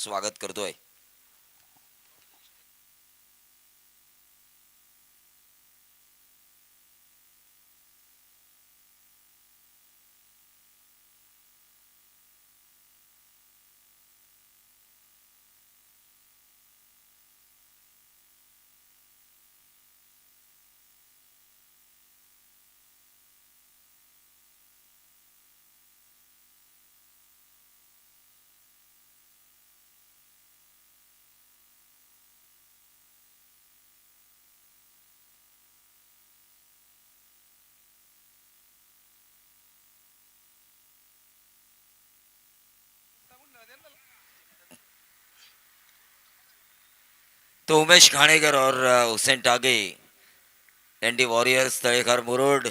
स्वागत करतोय. तो उमेश खाणेकर और हुसैन टागे, एनडी वॉरियर्स तळेकर मुरुड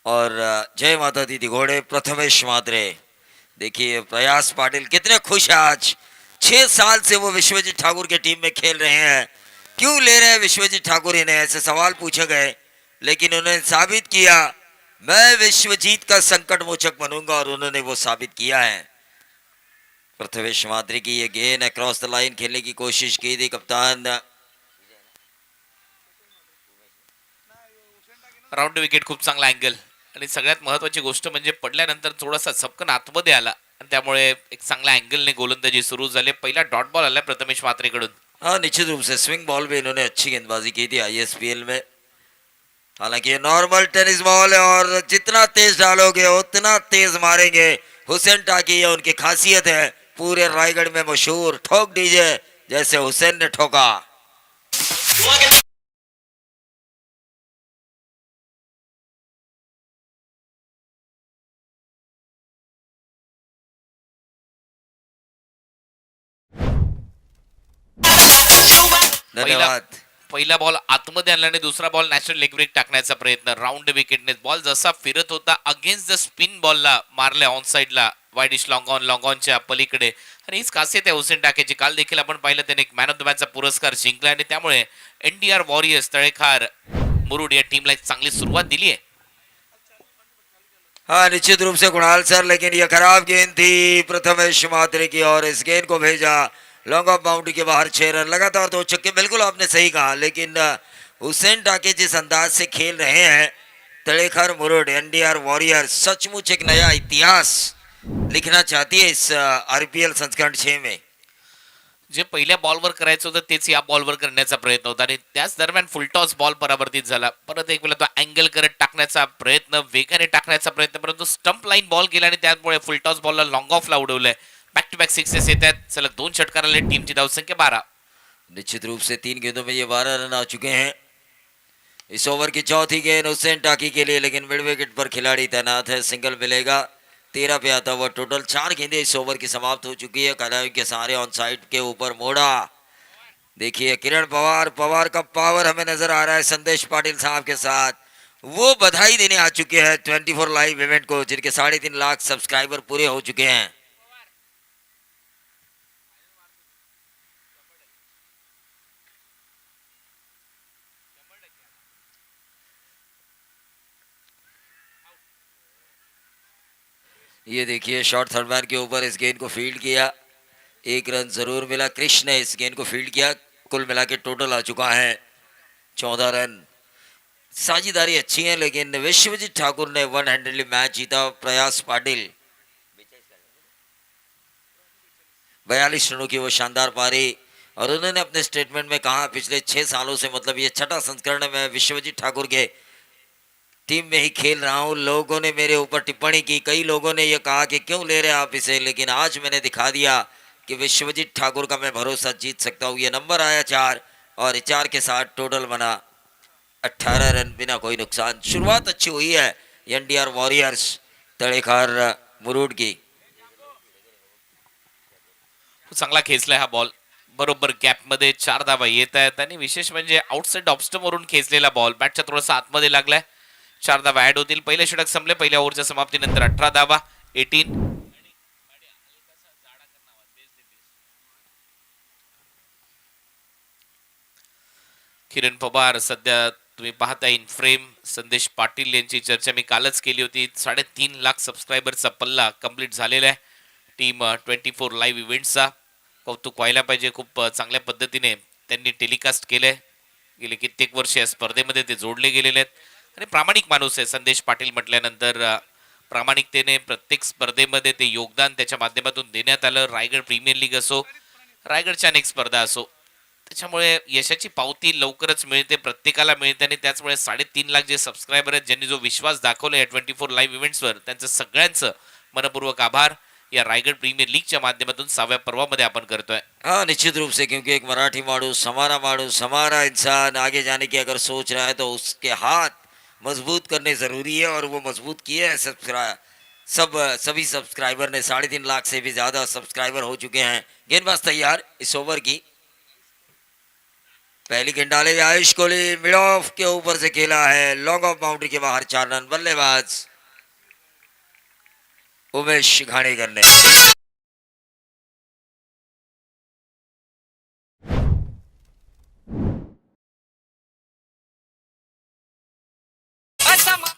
और जय माता दी दिघोड़े प्रथमेश मात्रे. देखिए प्रयास पाटिल कितने खुश हैं आज. 6 साल से वो विश्वजीत ठाकुर के टीम में खेल रहे हैं. क्यों ले रहे हैं विश्वजीत ठाकुर इन्हें, ऐसे सवाल पूछे गए, लेकिन उन्होंने साबित किया मैं विश्वजीत का संकट मोचक बनूंगा, और उन्होंने वो साबित किया है. प्रथमेश मात्रे की ये गेंद अक्रॉस द लाइन खेलने की कोशिश की थी. कप्तान राऊंड विकेट, खूप चांगला अँगल, आणि सगळ्यात महत्वाची गोष्ट म्हणजे पडल्यानंतर थोडासा झपकन आतमध्ये आला आणि त्यामुळे एक चांगल्या अँगलने गोलंदाजी सुरू झाली. पहिला डॉट बॉल आला प्रथमेश मात्रेकडून. हाँ, निश्चित रूप से स्विंग बॉल में इन्होंने अच्छी गेंदबाजी की थी आईएसपीएल में. हालांकि ये नॉर्मल टेनिस बॉल है और जितना तेज डालोगे उतना तेज मारेंगे. हुसैन टाकी ये उनकी खासियत है, पूरे रायगढ़ में मशहूर ठोक दीजिए जैसे हुसैन ने ठोका. धन्यवाद. पहिला बॉल आतमध्ये आणला आणि दुसरा बॉल नॅशनल लेग ब्रेक टाकण्याचा प्रयत्न. राऊंड विकेटने बॉल जसा फिरत होता अगेन्स्ट द स्पिन बॉलला मारले ऑन साइडला, वाईडिश लॉंग ऑनच्या पलीकडे. आणि हीच खासियत आहे हुसेन टाकेची. काल देखील आपण पाहिलं त्याने एक मॅन ऑफ द मॅचचा पुरस्कार जिंकला आणि त्यामुळे एनडीआर वॉरियर्स तळेखार मुरुड या टीमला एक चांगली सुरुवात दिली आहे. हाँ, निश्चित रूप से कुणाल सर, लेकिन ये खराब गेंद थी प्रथमेश मात्रे की, और इस गेंद को भेजा लॉन्ग ऑफ बाउंड्री के बाहर. 6 रन लगातार 2 छक्के. बिल्कुल आपने सही कहा, लेकिन हुसैन टाके जिस अंदाज से खेल रहे हैं तड़ेखर मुरुड एनडीआर वॉरियर्स, सचमुच एक नया इतिहास लिखना चाहती है इस आरपीएल संस्करण 6 में. जे पहिल्या बॉलवर करायचं होतं तेच या बॉलवर करण्याचा प्रयत्न होता आणि त्याच दरम्यान फुलटॉस बॉल परावर्तित झाला. परत एक वेळा तो अँगल करत टाकण्याचा प्रयत्न, वेगाने टाकण्याचा प्रयत्न, परंतु स्टंप लाईन बॉल गेला आणि त्यामुळे फुलटॉस बॉलला लॉंग ऑफला उडवलंय. बॅक टू बॅक सिक्सेस येत आहेत. सलग 2 षटकार आले. टीमची धावसंख्या 12. निश्चित रूप से 3 गेंदों में ये 12 रन आ चुके हैं. इस ओवर की चौथी गेंद हुसैन टाकी के लिए, लेकिन मिड विकेट पर खिलाड़ी तैनात है. सिंगल मिलेगा. 13 पे आता हुआ टोटल. 4 गेंदें इस ओवर की समाप्त हो चुकी है. कलाई के सहारे ऑन साइड के ऊपर मोड़ा. देखिए किरण पवार, पवार का पावर हमें नजर आ रहा है संदेश पाटिल साहब के साथ. वो बधाई देने आ चुके हैं 24 लाइव इवेंट को, जिनके 3.5 लाख सब्सक्राइबर पूरे हो चुके हैं. ये देखिए शॉर्ट थर्ड मैन के ऊपर इस गेंद को फील्ड किया. 1 रन जरूर मिला. कृष्ण ने इस गेंद को फील्ड किया. कुल मिला के टोटल आ चुका है 14 रन. साझेदारी अच्छी है, लेकिन विश्वजीत ठाकुर ने वन हैंडेडली मैच जीता. प्रयास पाटिल 42 रनों की वो शानदार पारी, और उन्होंने अपने स्टेटमेंट में कहा पिछले 6 सालों से, मतलब ये छठा संस्करण में विश्वजीत ठाकुर के टीम में ही खेल रहा हूँ. लोगों ने मेरे ऊपर टिप्पणी की, कई लोगों ने ये कहा कि क्यों ले रहे हैं आप इसे, लेकिन आज मैंने दिखा दिया कि विश्वजीत ठाकुर का मैं भरोसा जीत सकता हूँ. ये नंबर आया 4, और 4 के साथ टोटल बना 18 रन बिना कोई नुकसान. शुरुआत अच्छी हुई है एनडीआर वॉरियर्स तळेखार मुरुड की. चांगला खेचलाय हा बॉल. बरोबर गॅप मध्ये 4 धावा येत आहेत आणि विशेष म्हणजे आउटसाइड ऑफस्टम वरून खेचलेला बॉल बॅटच्या थोडासा आतमध्ये लागलाय. 4 धावा ऍड होतील. पहिले षटक संपले. पहिल्या ओव्हरच्या समाप्तीनंतर 18 धावा. 18. किरण पवार सध्या तुम्ही पाहता इन फ्रेम. संदेश पाटील यांची चर्चा मी कालच केली होती. 3.5 लाख सबस्क्रायबरचा पल्ला कंप्लीट झालेला आहे टीम 24 लाईव्ह इव्हेंटचा. कौतुक व्हायला पाहिजे. खूप चांगल्या पद्धतीने त्यांनी टेलिकास्ट केलंय. गेले कित्येक वर्ष या स्पर्धेमध्ये ते जोडले गेलेले आहेत आणि प्रामाणिक माणूस आहे संदेश पाटील म्हटल्यानंतर. प्रामाणिकतेने प्रत्येक स्पर्धेमध्ये ते योगदान त्याच्या माध्यमातून देण्यात आलं. रायगड प्रीमियर लीग असो, रायगडच्या अनेक स्पर्धा असो, त्याच्यामुळे यशाची पावती लवकरच मिळते, प्रत्येकाला मिळते. आणि त्याचमुळे 3.5 लाख जे सबस्क्रायबर आहेत, ज्यांनी जो विश्वास दाखवला या 24 लाईव्ह इव्हेंट्सवर, त्यांचं सगळ्यांचं मनपूर्वक आभार या रायगड प्रीमियर लीगच्या माध्यमातून 6व्या पर्वामध्ये आपण करतोय. हाँ, निश्चित रूप से, क्योंकि एक मराठी माणूस हमारा इंसान आगे जाने की अगर सोच रहा है तो उसके हाथ मजबूत करने ज़रूरी है, और वो मजबूत किए हैं। सभी सब्सक्राइबर ने 3.5 लाख से भी ज़्यादा सब्सक्राइबर हो चुके हैं। गेंदबाज तैयार इस ओवर की पहली गेंद डाले आयुष कोहली, मिड ऑफ के ऊपर से खेला है, लॉन्ग ऑफ बाउंड्री के बाहर 4 रन। बल्लेबाज उमेश घाणेकर ने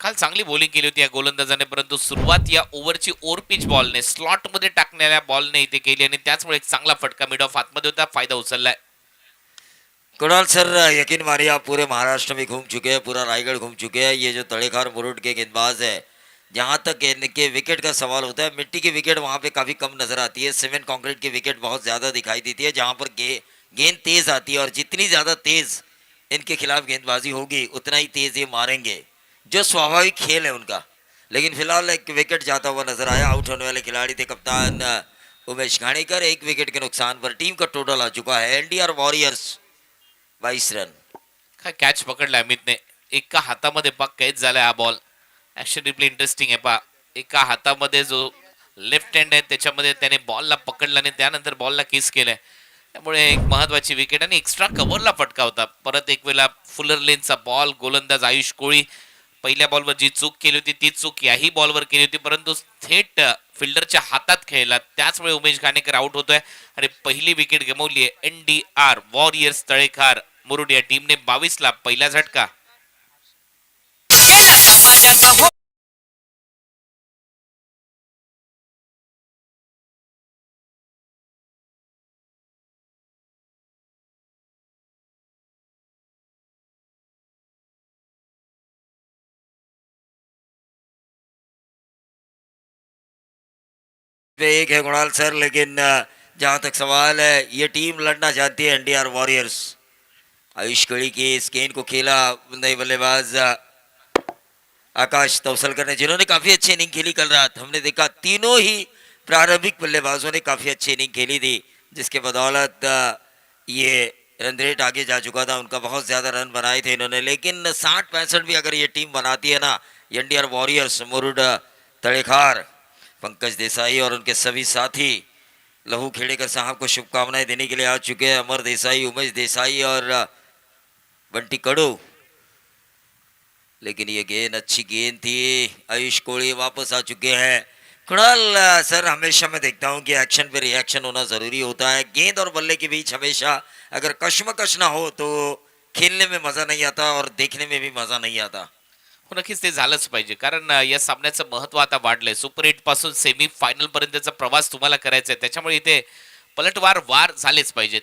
काल चांगली बॉलिंग केली होती या गोलंदाजाने, परंतु सुरुवात या ओव्हरची ओव्हर पिच बॉलने, स्लॉट मध्ये टाकणाऱ्या बॉलने इथे केली आणि त्याचमुळे एक चांगला फटका मिड ऑफ आतमध्ये होता, फायदा उचललाय. कुणाल सर, यकीन मानिए आप पूरे महाराष्ट्र में घूम चुके हैं, पूरा रायगढ़ घूम चुके हैं। ये जो तड़ेखार मुरुड के गेंदबाज है, जहाँ तक इनके विकेट का सवाल होता है, मिट्टी की विकेट वहाँ पे काफ़ी कम नज़र आती है। सीमेंट कंक्रीट की विकेट बहुत ज़्यादा दिखाई देती है, जहाँ पर गेंद तेज़ आती है, और जितनी ज़्यादा तेज़ इनके खिलाफ गेंदबाजी होगी उतना ही तेज़ ये मारेंगे, जो स्वाभाविक खेल है उनका। लेकिन फिलहाल एक विकेट जाता हुआ नजर आया। आउट होने वाले खिलाड़ी थे कप्तान उमेश घाणेकर। एक विकेट के नुकसान पर टीम का टोटल आ चुका है एनडीआर वॉरियर्स 22 रन। काय कॅच पकडला अमितने, एका हातामध्ये पाक कैद झालाय हा बॉल. ऍक्शन रिप्ले इंटरेस्टिंग आहे पहा. एका हातामध्ये जो लेफ्ट हँड आहे त्याच्यामध्ये त्याने बॉलला पकडला आणि त्यानंतर बॉलला किस केलाय, त्यामुळे एक महत्वाची विकेट आणि एक्स्ट्रा कव्हरला फटका होता. परत एक वेळा फुलर लेनचा बॉल, गोलंदाज आयुष कोळी पहिल्या बॉलवर जी चूक केली होती ती चूक याही बॉलवर केली होती, परंतु थेट फिल्डरच्या हातात खेळला, त्याचमुळे उमेश घाणेकर आउट होतोय आणि पहिली विकेट गमावली आहे एनडीआर वॉरियर्स तळेखार मुरुड या टीमने. 22 ला पहिला झटका. पे एक है कुणाल सर, लेकिन जहाँ तक सवाल है, ये टीम लड़ना चाहती है एनडीआर वॉरियर्स। आयुष कड़ी की इस गेंद को खेला नए बल्लेबाज आकाश तवसलकर ने, जिन्होंने काफी अच्छी इनिंग खेली कल रात। हमने देखा तीनों ही प्रारंभिक बल्लेबाजों ने काफी अच्छी इनिंग खेली थी, जिसके बदौलत ये रन रेट आगे जा चुका था उनका। बहुत ज्यादा रन बनाए थे इन्होंने, लेकिन 60-65 भी अगर ये टीम बनाती है ना, एनडीआर वॉरियर्स मुरुड तड़ेखार, पंकज देसाई और उनके सभी साथी लहू खेड़ेकर साहब को शुभकामनाएं देने के लिए आ चुके हैं। अमर देसाई, उमेश देसाई और बंटी कड़ू। लेकिन ये गेंद अच्छी गेंद थी। आयुष कोहली वापस आ चुके हैं। कुणाल सर, हमेशा मैं देखता हूं कि एक्शन पे रिएक्शन होना जरूरी होता है। गेंद और बल्ले के बीच हमेशा अगर कश्मकश ना हो तो खेलने में मजा नहीं आता और देखने में भी मजा नहीं आता। हो, नक्कीच ते झालंच पाहिजे, कारण या सामन्याचं महत्व आता वाढलंय. सुपर 8 पासून सेमी फायनल पर्यंतचा प्रवास तुम्हाला करायचा आहे, त्याच्यामुळे इथे पलटवार वार झालेच पाहिजेत.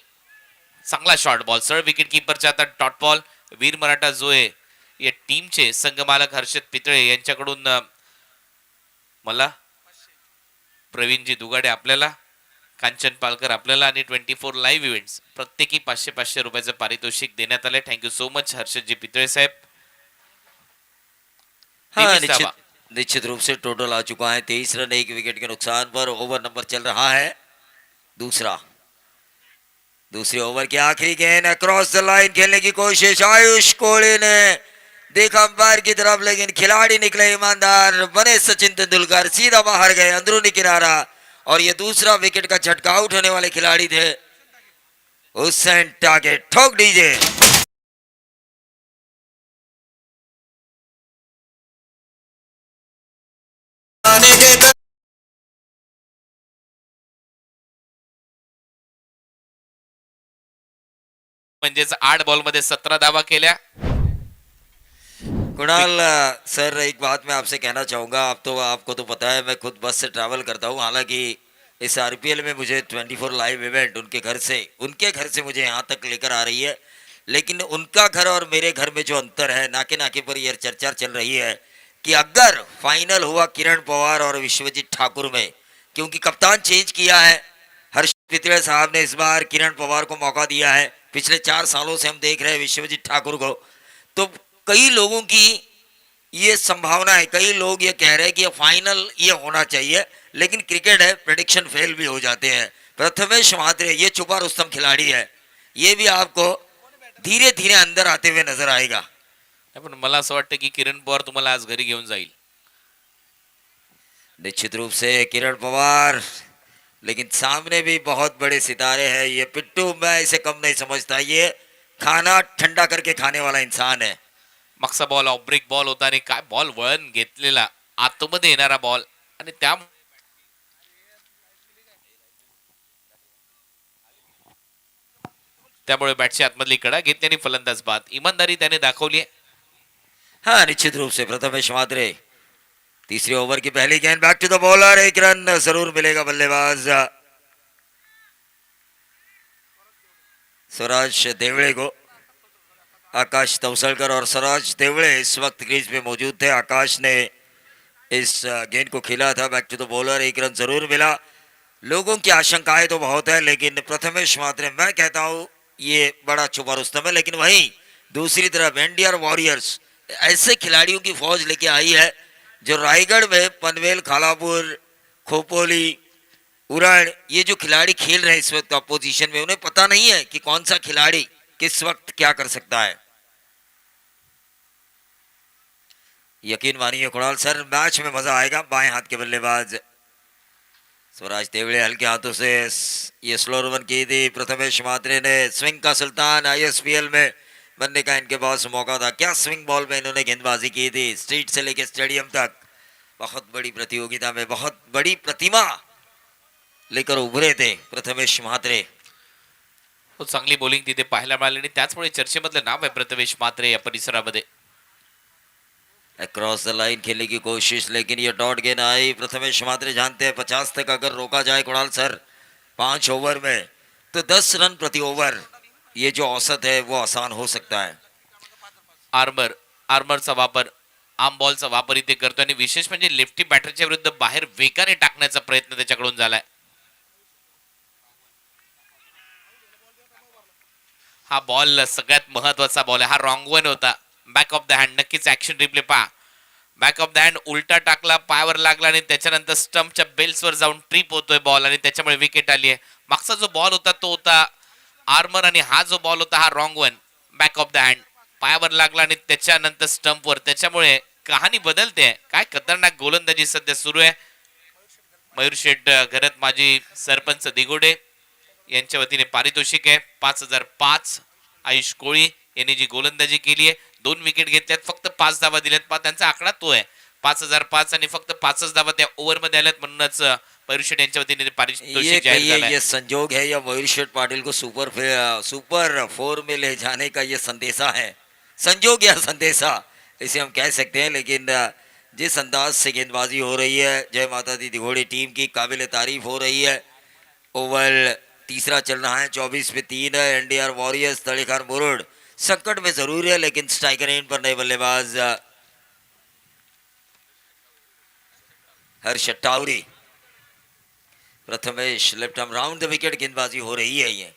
चांगला शॉर्ट बॉल, सरळ विकेट किपरच्या आता डॉट बॉल. वीर मराठा जो आहे या टीमचे संघमालक हर्षद पितळे यांच्याकडून मला प्रवीणजी दुगाडे आपल्याला, कांचन पालकर आपल्याला आणि 24 लाईव्ह इव्हेंट्स प्रत्येकी 500-500 रुपयाचं पारितोषिक देण्यात आले. थँक्यू सो मच हर्षदजी पितळे साहेब. हाँ, निश्चित रूप से टोटल आ चुका है 23 रन, एक विकेट के नुकसान पर। ओवर नंबर चल रहा है दूसरे ओवर की आखिरी गेंद, अक्रॉस द लाइन खेलने की कोशिश आयुष कोहली ने, देखा अंपायर की तरफ, लेकिन खिलाड़ी निकले ईमानदार, बने सचिन तेंदुलकर, सीधा बाहर गए अंदरूनी किनारा। और ये दूसरा विकेट का झटका, आउट होने वाले खिलाड़ी थे हुसैन टारगेट, ठोक दीजिए। म्हणजेच 8 बॉल मध्ये 17 धावा केल्या. कुणाल सर, एक बात मैं आपसे कहना चाहूँगा। आप तो आपको तो पता है मैं खुद बस से ट्रैवल करता हूँ, हालांकि इस आरपीएल में मुझे 24 लाइव इवेंट उनके घर से मुझे यहाँ तक लेकर आ रही है। लेकिन उनका घर और मेरे घर में जो अंतर है, नाके नाके पर यह चर्चा चल रही है कि अगर फाइनल हुआ किरण पवार और विश्वजीत ठाकुर में, क्योंकि कप्तान चेंज किया है, हर्ष पितड़े साहब ने इस बार किरण पवार को मौका दिया है। पिछले 4 सालों से हम देख रहे हैं विश्वजीत ठाकुर को। तो कई लोगों की ये संभावना है, कई लोग ये कह रहे हैं कि ये फाइनल ये होना चाहिए, लेकिन क्रिकेट है, प्रेडिक्शन फेल भी हो जाते हैं। प्रथमेश महात्रे ये छुपा रुस्तम खिलाड़ी है, ये भी आपको धीरे धीरे अंदर आते हुए नजर आएगा। नाही, पण मला असं वाटतं की किरण पवार तुम्हाला आज घरी घेऊन जाईल. निश्चित रूप से किरण पवार, लेकिन सामने भी बहुत बड़े सितारे हैं। ये पिट्टू मैं इसे कम नहीं समझता, ये खाना ठंडा करके खाने वाला इंसान है। मागचा बॉल ऑफ ब्रेक बॉल होता आणि काय बॉल वळण घेतलेला आतमध्ये येणारा बॉल आणि त्या त्यामुळे बॅटची आतमधली कडा घेतली आणि फलंदाज बाद. इमानदारी त्याने दाखवली आहे. हाँ, निश्चित रूप से प्रथमेश मात्रे, तीसरी ओवर की पहली गेंद, बैक टू द बॉलर, एक रन जरूर मिलेगा बल्लेबाज स्वराज देवड़े को। आकाश तवसलकर और स्वराज देवड़े इस वक्त क्रीज पे मौजूद थे। आकाश ने इस गेंद को खेला था, बैक टू द बॉलर, एक रन जरूर मिला। लोगों की आशंकाएं तो बहुत है, लेकिन प्रथमेश मात्रे मैं कहता हूं ये बड़ा छुपा रुस्तम है। लेकिन वहीं दूसरी तरफ एनडीआर वॉरियर्स ऐसे खिलाड़ियों की फौज लेके आई है जो रायगढ़ में पनवेल, खालापुर, खोपोली, उरण, ये जो खिलाड़ी खेल रहे हैं इस वक्त अपोजिशन में, उन्हें पता नहीं है कि कौन सा खिलाड़ी किस वक्त क्या कर सकता है। यकीन मानिए कुणाल सर, मैच में मजा आएगा। बाएं हाथ के बल्लेबाज स्वराज देवड़े हल्के हाथों से ये स्लो रन की थी। प्रथमेश मात्रे ने स्विंग का सुल्तान आईएसपीएल में बनने का इनके पास मौका था। क्या स्विंग बॉल में इन्होंने गेंदबाजी की थी, स्ट्रीट से लेकर स्टेडियम तक। बहुत बड़ी प्रतियोगिता में बहुत बड़ी प्रतिमा लेकर उभरे थे प्रथमेश म्हात्रे। हो, चांगली बॉलिंग तिथे पाहायला मिळाली आणि त्याचमुळे चर्चेमधलं नाव आहे प्रथमेश म्हात्रे या परिसरामध्ये. अक्रॉस द लाइन खेलने की कोशिश, लेकिन ये डॉट गेंद आई। प्रथमेश म्हात्रे जानते हैं 50 तक अगर रोका जाए कुणाल सर 5 ओवर में, तो 10 रन प्रति ओवर ये जो औसत है वो आसान हो सकता है। आर्मरचा वापर, आर्म बॉलचा वापर इथे करतो आणि विशेष म्हणजे लेफ्टी बॅटरच्या विरुद्ध बाहेर वेगाने टाकण्याचा प्रयत्न त्याच्याकडून झालाय. हा बॉल सगळ्यात महत्वाचा बॉल आहे. हा रॉंग वन होता. बॅक ऑफ द हँड, नक्कीच ऍक्शन रिप्ले पहा. बॅक ऑफ द हँड उलटा टाकला, पायावर लागला आणि त्याच्यानंतर स्टंपच्या बेल्सवर जाऊन ट्रिप होतोय बॉल आणि त्याच्यामुळे विकेट आली आहे. मागचा जो बॉल होता तो होता आर्मर आणि हा जो बॉल होता हा wrong one. Back of the hand पायावर लागला आणि त्याच्यानंतर स्टंपवर, त्याच्यामुळे कहाणी बदलते. काय खतरनाक गोलंदाजी सध्या सुरू आहे. मयूर शेठ घरत, माजी सरपंच दिगोडे यांच्या वतीने पारितोषिक आहे 5,005. आयुष कोळी यांनी जी गोलंदाजी केली आहे, 2 विकेट घेतल्यात, फक्त 5 धावा दिल्यात. त्यांचा आकडा तो आहे 5,005 आणि फक्त 5च धावा त्या ओव्हर मध्ये आल्यात. म्हणूनच मयूर शेठ यांच्या वतीने पारितोषिक जाहीर झालंय. ये संजोग है या मयूर शेठ पाटिल को सुपर 4 में ले जाने का ये संदेशा है, संजोग या संदेशा इसे हम कह सकते हैं। लेकिन जिस अंदाज से गेंदबाजी हो रही है जय माता दी दिघोड़ी टीम की, काबिल तारीफ हो रही है। ओवर तीसरा चल रहा है, 24 पे 3 है। एनडीआर वॉरियर्स तड़ेखार मुरुड संकट में जरूर है, लेकिन स्ट्राइकर एंड पर नए बल्लेबाज Harsh Tawari. Prathamesh left arm round the wicket गेंदबाजी हो रही है। ये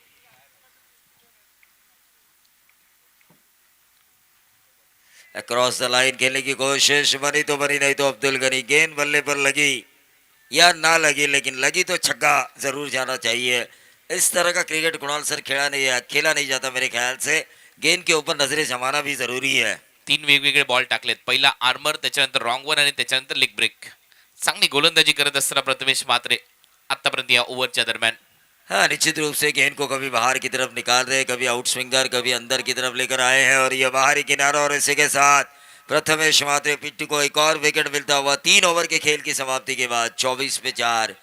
अक्रॉस द लाइन खेलने की कोशिश, बनी तो बनी, नहीं तो अब्दुल गनी। गेंद बल्ले पर लगी या ना लगी, लेकिन लगी तो छक्का जरूर जाना चाहिए। इस तरह का क्रिकेट कुणाल सर खेला नहीं जाता मेरे ख्याल से। गेंद के ऊपर नजरें जमाना भी जरूरी है। 3 वेगवेगळे बॉल टाकलेत. पहिला आर्मर, त्याच्यानंतर रॉंग वन आणि त्याच्यानंतर लेग ब्रेक. चांगली गोलंदाजी करत असताना प्रथमेश म्हात्रे आतापर्यंत या ओव्हरच्या दरम्यान. हाँ, निश्चित रूप से गेंद को कभी बाहर की तरफ निकाल रहे, कभी आउट स्विंगर, कभी अंदर की तरफ लेकर आए हैं, और ये बाहरी किनारा, और इसी के साथ प्रथमेश म्हात्रे पिट्टू को एक और विकेट मिलता हुआ 3 ओवर के खेल की समाप्ति के बाद 24 पे 4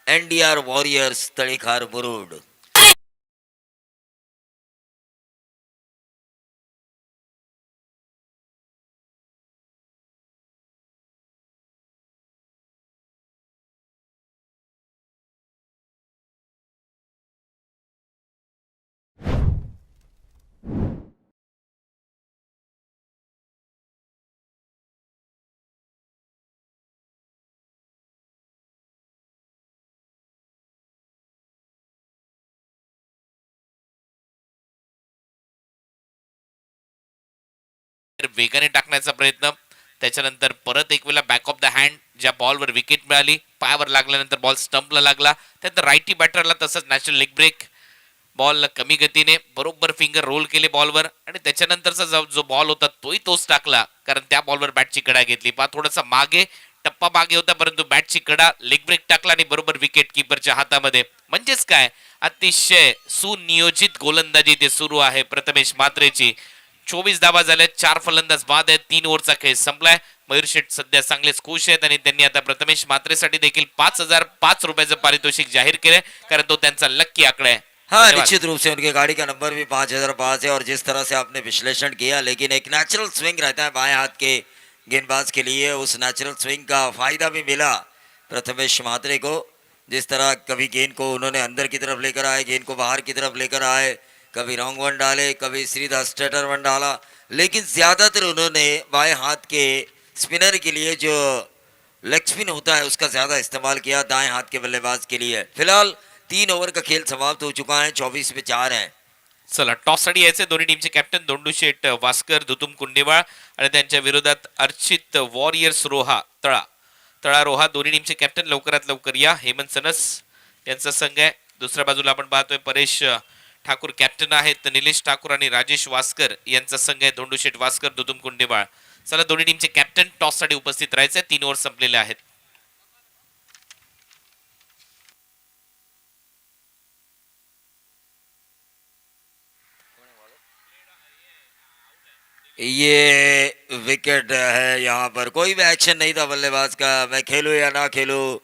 एनडीआर वॉरियर्स तड़ेखार मुरुड। वेगाने टाकण्याचा प्रयत्न, त्याच्यानंतर परत एक वेळेला बॅक ऑफ द हँड, ज्या बॉलवर विकेट मिळाली, पायावर लागल्यानंतर बॉल स्टंपला लागला, त्यानंतर रायटी बॅटरला तसंच नॅचरल लेग ब्रेक, बॉल कमी गतीने बरोबर फिंगर रोल केले बॉलवर आणि त्याच्यानंतरचा जो बॉल होता तोही तोच टाकला, कारण त्या बॉलवर बॅटची कडा घेतली. पहा थोडासा मागे टप्पा मागे होता, परंतु बॅटची कडा लेग ब्रेक टाकला आणि बरोबर विकेट किपरच्या हातामध्ये. म्हणजेच काय, अतिशय सुनियोजित गोलंदाजी ते सुरू आहे प्रथमेश म्हात्रेची. 24 धावा झाल्या, 4 फलंदाज बाद आहेत, 3 ओव्हरचा खेळ संपलाय. मयूर शेठ सध्या चांगलेच खुश आहेत आणि त्यांनी आता प्रथमेश म्हात्रेसाठी देखील 5,005 रुपयाचं पारितोषिक जाहीर केलंय, कारण तो त्यांचा लक्की आकडा आहे. हाँ, धन्यवाद. निश्चित रूप से उनकी गाड़ी का नंबर भी 5,005 है और जिस तरह से आपने विश्लेषण किया, लेकिन एक नेचुरल स्विंग रहता है बाएं हाथ के गेंदबाज के लिए, उस नेचुरल स्विंग का फायदा भी मिला प्रथमेश म्हात्रे को. जिस तरह कभी गेंद को उन्होंने अंदर की तरफ लेकर आए, गेंद को बाहर की तरफ लेकर आए, कभी रॉन्ग वन डाले, कभी सीधा स्ट्रेटर वन डाला, लेकिन ज्यादातर उन्होंने बाएं हाथ के स्पिनर के लिए जो लेग स्पिन होता है उसका ज्यादा इस्तेमाल किया दाएं हाथ के बल्लेबाज के लिए. फिलहाल 3 ओव्हर का खेल समाप्त हो चुका है, 24 पे 4 है. चला टॉस साठी यायचे दोन्ही टीमचे कॅप्टन दोंडू शेठ वास्कर, दुतुम कुंडेवाळ आणि त्यांच्या विरोधात अर्चित वॉरियर्स रोहा तळा रोहा. दोन्ही टीमचे कॅप्टन लवकरात लवकर या. हेमंत सनस यांचा संघ आहे. दुसऱ्या बाजूला आपण पाहतोय परेश ठाकूर कॅप्टन आहेत, निलेश ठाकूर आणि राजेश वास्कर यांचा संघ आहे. दोंडू शेठ वास्कर, दुतुम कुंडेवाळ. चला दोन्ही टीमचे कॅप्टन टॉस साठी उपस्थित राहायचे. 3 ओव्हर संपलेले आहेत. ये विकेट है, यहाँ पर कोई भी एक्शन नहीं था बल्लेबाज का, मैं खेलूं या ना खेलूं,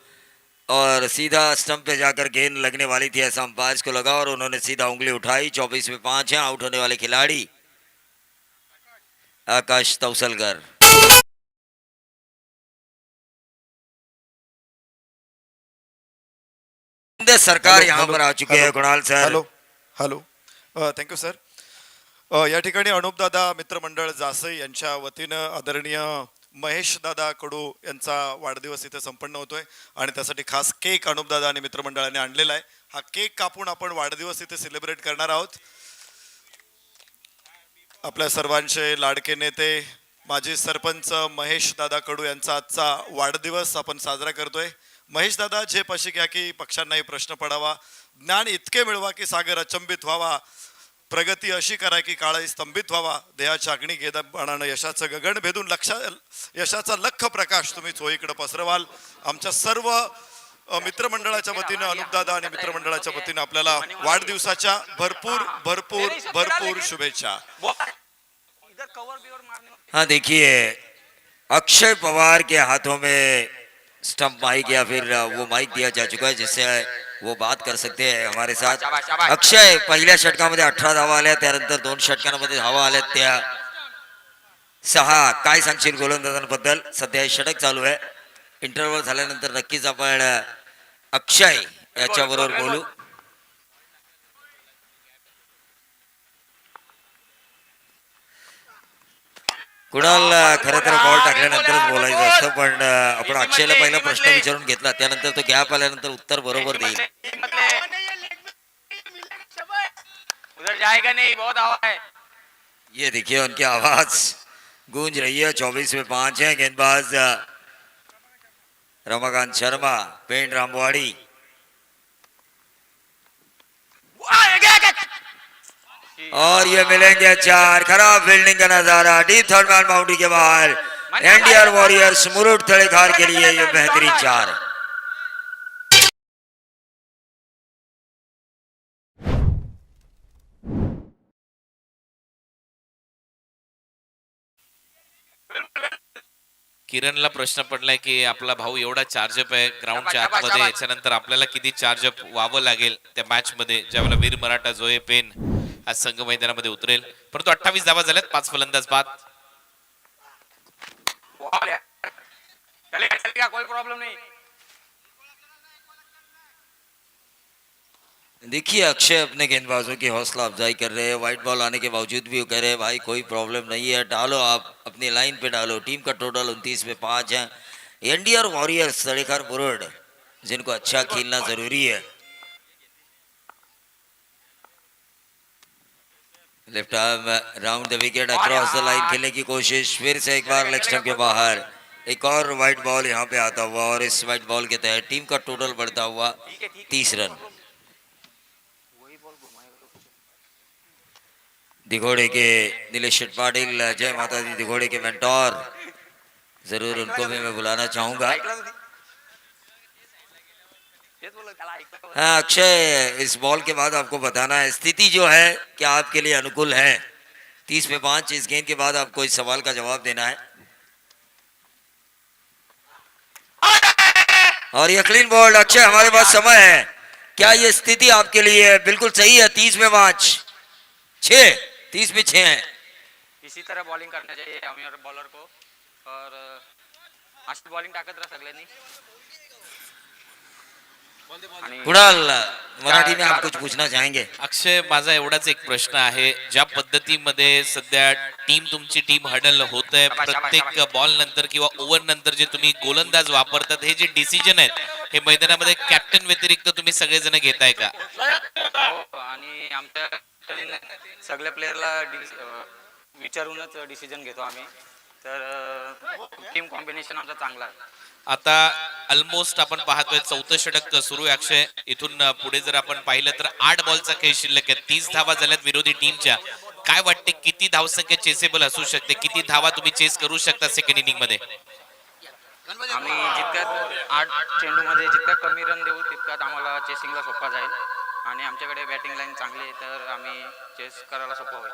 और सीधा स्टंप पे जाकर गेंद लगने वाली थी ऐसा अंपायर को लगा और उन्होंने सीधा उंगली उठाई. 24 में 5 है. आउट होने वाले खिलाड़ी आकाश तौसलकर. सरकार हॅलो, यहाँ हॅलो, पर आ चुके हैं. Hello, Kunal sir. Hello hello thank you sir. या ठिकाणी अनुपदादा मित्रमंडळ जासई यांच्या वतीनं आदरणीय महेश दादा कडू यांचा वाढदिवस इथे संपन्न होतोय आणि त्यासाठी खास केक अनुपदादा आणि मित्रमंडळाने आणलेला आहे. हा केक कापून आपण वाढदिवस इथे सेलिब्रेट करणार आहोत. आपल्या सर्वांचे लाडके नेते माजी सरपंच महेश दादा कडू यांचा आजचा वाढदिवस आपण साजरा करतोय. महेश दादा जे पशी घ्या की पक्षांनाही प्रश्न पडावा, ज्ञान इतके मिळवा की सागर अचंबित व्हावा, प्रगती अशी करा की काळही स्तंभित व्हावा, देहाच्या अग्नी गेदाबाणानं यशाचं गगन भेदून यशाचा लख प्रकाश तुम्ही चोहीकडे पसरवाल. आमच्या सर्व मित्रमंडळाच्या वतीनं अनुपदादा आणि मित्रमंडळाच्या वतीनं आपल्याला वाढदिवसाच्या भरपूर भरपूर भरपूर शुभेच्छा. हाँ देखिए, अक्षय पवार के हाथों में स्टंप माइक या फिर वो माइक दिया जा चुका है जिससे वो बात कर सकते हैं हमारे साथ. अक्षय, पहिल्या षटकामध्ये 18 धावा आल्या, त्यानंतर 2 षटकांमध्ये धावा आल्या त्या 6. काय सांगशील गोलंदाजांबद्दल? सध्या हे षटक चालू आहे. इंटरव्हल झाल्यानंतर नक्कीच आपण अक्षय याच्याबरोबर बोलू. कुणाल, खरं तर बॉल टाकल्यानंतरच बोलायचं असतं, पण आपण अक्षयला पहिला प्रश्न विचारून घेतला, त्यानंतर तो गॅप आल्यानंतर उत्तर बरोबर देईल. उधर जाएगा नहीं, बहुत हवा है. ये देखिए उनकी आवाज गूंज रही है. 24 में 5 है. गेंदबाज रमाकांत शर्मा, पेंट रामवाड़ी. और ये मिलेंगे 4. खराब फील्डिंग का नजारा, डीप थर्ड मैन बाउंड्री के बाहर. एनडीआर वॉरियर्स मुरुड तड़ेखार के लिए ये बेहतरीन 4. किरणला प्रश्न पडलाय की आपला भाऊ एवढा चार्जअप आहे ग्राउंडच्या आतमध्ये, याच्यानंतर आपल्याला किती चार्जअप व्हावं लागेल त्या मॅच मध्ये, ज्यावेळेला वीर मराठा जोये पेन आज संघ मैदानामध्ये उतरेल. परंतु 28 धावा झाल्यात, 5 फलंदाज बाद. चलेगा, कोई प्रॉब्लम नहीं. देखिए अक्षय अपने गेंदबाजों की हौसला अफजाई कर रहे हैं. व्हाइट बॉल आने के बावजूद भी वो कह रहे हैं भाई कोई प्रॉब्लम नहीं है, डालो आप अपनी लाइन पे डालो. टीम का टोटल 29 में 5 है. एनडीआर वॉरियर्स तड़ेखार मुरुड, जिनको अच्छा खेलना जरूरी है. Left arm round the wicket across the line खेलने की कोशिश, फिर से एक बार लेग स्टंप के बाहर। एक और वाइट बॉल यहाँ पे आता हुआ और इस वाइट बॉल के तहत टीम का टोटल बढ़ता हुआ 30 रन। दिघोड़े के नीलेश शेठ पाटिल, जय माता दी दिघोड़े के मेंटोर, जरूर उनको भी मैं बुलाना चाहूंगा। हाँ अक्षय, इस बॉल के बाद आपको बताना है स्थिति जो है क्या आपके लिए अनुकूल है। 30 पे 5, इस गेंद के बाद आपको इस सवाल का जवाब देना है। और ये क्लीन बॉल। अक्षय, हमारे पास समय है, क्या ये स्थिति आपके लिए बिल्कुल सही है? 30 में 5, 6, 30 में 6 है। इसी तरह बॉलिंग करना चाहिए हमें बॉलर को, और अशी बॉलिंग टाकत राहा सगळ्यांनी। आणि कुणाल, मराठी में आप कुछ पूछना चाहेंगे? अक्षय, माझा एवढाच एक प्रश्न आहे, ज्या पद्धतीमध्ये सध्या तुमची टीम हडल होत आहे, प्रत्येक बॉल नंतर किंवा ओव्हर नंतर जे तुम्ही गोलंदाज वापरतात, हे जे डिसिजन आहेत हे मैदानामध्ये कॅप्टन व्यतिरिक्त तुम्ही सगळेजण घेताय का? हो, आणि आमच्या सगळ्या प्लेयरला विचारूनच डिसिजन घेतो आम्ही, तर टीम कॉम्बिनेशन आमचा चांगला आहे। आता ऑलमोस्ट आपण पाहतोय 4थं षटक सुरू आहे अक्षय। इथून पुढे जर आपण पाहिलं तर 8 बॉलचा खेळ शिल्लक आहे, 30 धावा झाल्यात विरोधी टीमच्या। काय वाटते, किती धावसंख्या चेसेबल असू शकते, किती धावा तुम्ही चेस करू शकता सेकंड इनिंग मध्ये? आम्ही जितक्यात 8 चेंडूमध्ये जितक्या कमी रन देऊ तितक्यात आम्हाला चेसिंगला सोपा जाईल, आणि आमच्याकडे बॅटिंग लाईन चांगली आहे, तर आम्ही चेस करायला सोपं होईल।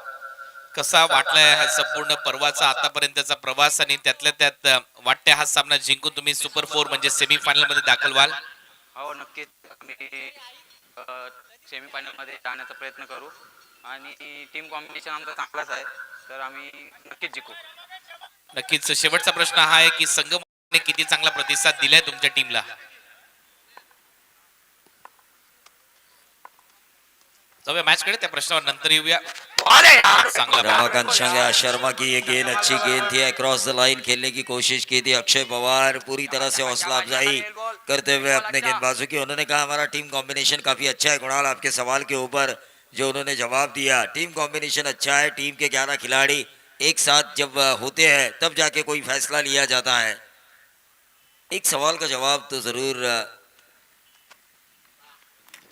कसा वाटलाय हा संपूर्ण पर्वाचा आतापर्यंतचा प्रवास, आणि त्यातल्या त्यात वाटते हा सामना जिंकून तुम्ही सुपर 4 म्हणजे सेमीफायनल मध्ये दाखल व्हाल? हो, नक्कीच आम्ही सेमीफायनल मध्ये जाण्याचा प्रयत्न करू, आणि टीम कॉम्बिनेशन आमचा चांगलाच आहे, तर आम्ही नक्कीच जिंकू। नक्कीच। शेवटचा प्रश्न हा आहे की संघाने किती चांगला प्रतिसाद दिलाय तुमच्या टीमला? जाऊया मॅच कडे, त्या प्रश्नावर नंतर येऊया। चांगला रमाकांत शर्मा की ये गेंद अच्छी गेंद थी, अक्रॉस द लाइन खेलने की कोशिश की थी। अक्षय पवार पूरी तरह से हौसला अफजाई करते हुए अपने गेंदबाजों की, उन्होंने कहा हमारा टीम कॉम्बिनेशन काफी अच्छा है। कुणाल, आपके सवाल के ऊपर जो उन्होंने जवाब दिया, टीम कॉम्बिनेशन अच्छा है, टीम के 11 खिलाड़ी एक साथ जब होते हैं तब जाके कोई फैसला लिया जाता है। एक सवाल का जवाब तो जरूर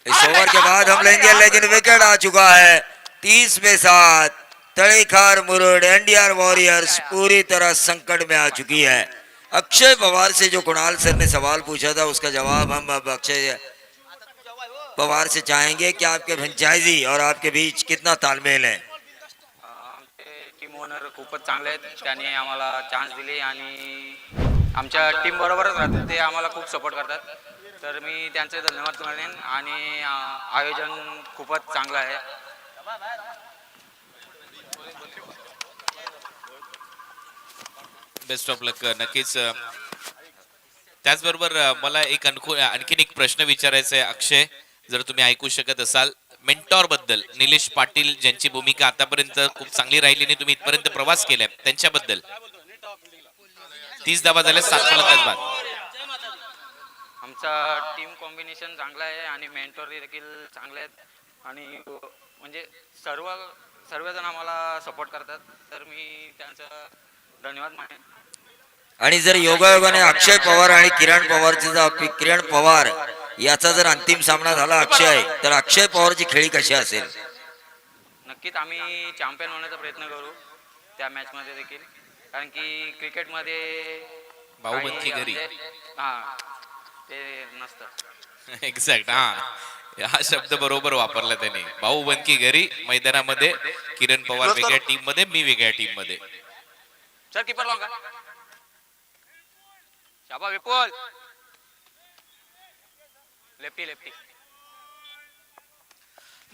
इस ओवर के बाद हम लेंगे, लेकिन विकेट आ चुका है। 30 में 7, तड़ेखार मुरुड एनडीआर वॉरियर्स पूरी तरह संकट में आ चुकी है। अक्षय पवार से जो कुणाल सर ने सवाल पूछा था उसका जवाब हम अब अक्षय पवार से चाहेंगे कि आपके फ्रेंचाइजी और आपके बीच कितना तालमेल है? आमचे टीम ओनर खूपच चांगले आहेत, त्यांनी आम्हाला चान्स दिले आणि आमच्या टीम बरोबरच राहतात, ते आम्हाला खूप सपोर्ट करतात, तर मी त्यांचे धन्यवाद म्हणेन, आणि आयोजन खूपच चांगलं आहे। बेस्ट ऑफ लक। नक्कीच। त्याचबरोबर मला एक आणखीन एक प्रश्न विचारायचा आहे अक्षय, जर तुम्ही ऐकू शकत असाल, मेंटॉर बद्दल, निलेश पाटील ज्यांची भूमिका आतापर्यंत खूप चांगली राहिली आणि तुम्ही इथपर्यंत प्रवास केलाय त्यांच्याबद्दल। 30 धावा झाल्या, 7 फलंदाज बाद। आमचा टीम कॉम्बिनेशन चांगला आहे आणि मेंटॉर देखील चांगले आहेत, आणि म्हणजे सर्वजण आम्हाला सपोर्ट करतात, तर मी त्यांचा धन्यवाद मानेन। आणि जर योगायोगाने अक्षय पवार आणि किरण पवार याचा जर अंतिम सामना झाला अक्षय, तर अक्षय पवारची खेळी कशी असेल? नक्कीच आम्ही चॅम्पियन होण्याचा प्रयत्न करू त्या मॅच मध्ये देखील, कारण की क्रिकेट मध्ये भाऊबंदकी घरी ते नसतं। एक्झॅक्ट, हा शब्द बरोबर वापरला त्याने। भाऊबंदकी घरी, मैदानामध्ये किरण पवार वेगळ्या टीम मध्ये, मी वेगळ्या टीम मध्ये। सर कीपर लावून का? शाबा Vipul, lefty lefty.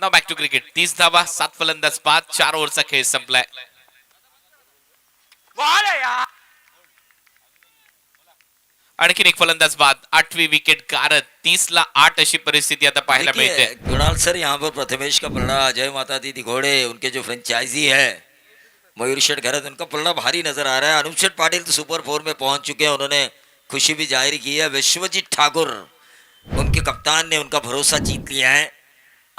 Now back to cricket. 30 धावा, 7 फलंदाज बाद, 4 ओव्हरचा खेळ संपलाय। आणखीन एक फलंदाज बाद, 8वीं विकेट गारद, 30 ला 8 अशी परिस्थिती आता पाहायला मिळते। कुणाल सर, यहाँ पर प्रथमेश का पलड़ा, जय माता दी दिघोड़े उनके जो फ्रेंचाइजी है मयूर शेठ घरत, उनका पलड़ा भारी नजर आ रहा है। अनूप शेठ पाटिल तो सुपर 4 में पहुंच चुके हैं, उन्होंने खुशी भी जाहिर की है। विश्वजीत ठाकुर उनके कप्तान ने उनका भरोसा जीत लिया है।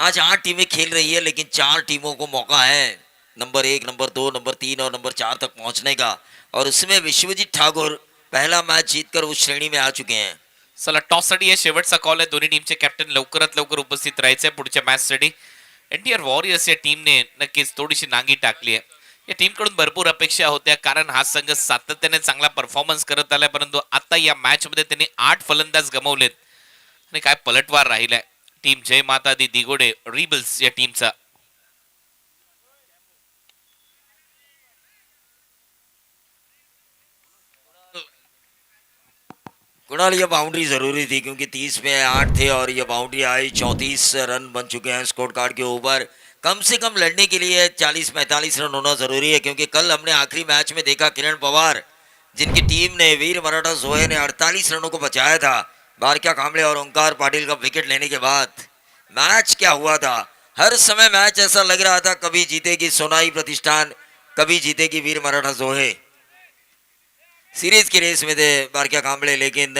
आज 8 टीमें खेल रही है, लेकिन 4 टीमों को मौका है नंबर 1, नंबर 2, नंबर 3 और नंबर 4 तक पहुंचने का, और उसमें विश्वजीत ठाकुर पहला मैच जीतकर उस श्रेणी में आ चुके हैं. चला टॉससाठी हे शेवटचा कॉल आहे. दोन्ही टीमचे कॅप्टन लवकरात लवकर उपस्थित राहायचे पुढच्या मॅचसाठी. एनटीआर वॉरियर्स या टीमने नक्कीच थोडीशी नांगी टाकली आहे. या टीमकडून भरपूर अपेक्षा होत्या, कारण हा संघ सातत्याने चांगला परफॉर्मन्स करत आलाय, परंतु आता या मॅच मध्ये त्यांनी 8 फलंदाज गमावलेत आणि काय पलटवार राहिलाय टीम जय माता दी दिगोडे रिबल्स या टीमचा. कुणाल, ये बाउंड्री जरूरी थी क्योंकि 30 में 8 थे और ये बाउंड्री आई. 34 रन बन चुके हैं स्कोर कार्ड के ऊपर. कम से कम लड़ने के लिए 40-45 रन होना जरूरी है, क्योंकि कल हमने आखिरी मैच में देखा किरण पवार, जिनकी टीम ने वीर मराठा जोहे ने 48 रनों को बचाया था बारक्या कांबळे और ओंकार पाटिल का विकेट लेने के बाद. मैच क्या हुआ था, हर समय मैच ऐसा लग रहा था कभी जीतेगी सोनाई प्रतिष्ठान, कभी जीतेगी वीर मराठा जोहे. सीरीज की रेस में थे बारक्या कांबळे, लेकिन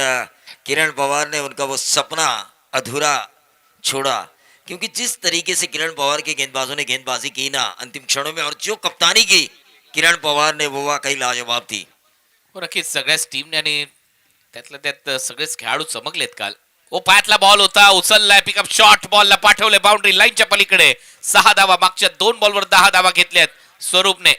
किरण पवार ने उनका वो सपना अधूरा छोड़ा, क्योंकि जिस तरीके से किरण पवार के गेंदबाजों ने गेंदबाजी की ना अंतिम क्षणों में, और जो कप्तानी की किरण पवार ने, वो वाकई लाजवाब थी. हो, नक्कीच सगळ्याच टीमने आणि त्यातल्या त्यात सगळेच खेळाडू चमकलेत काल. ओ पायातला बॉल होता, उचललाय, पिकअप शॉट, बॉलला पाठवले बाउंड्री लाईनच्या पलीकडे. 6 धावा, मागच्या 2 बॉलवर 10 धावा घेतल्यात स्वरूपने.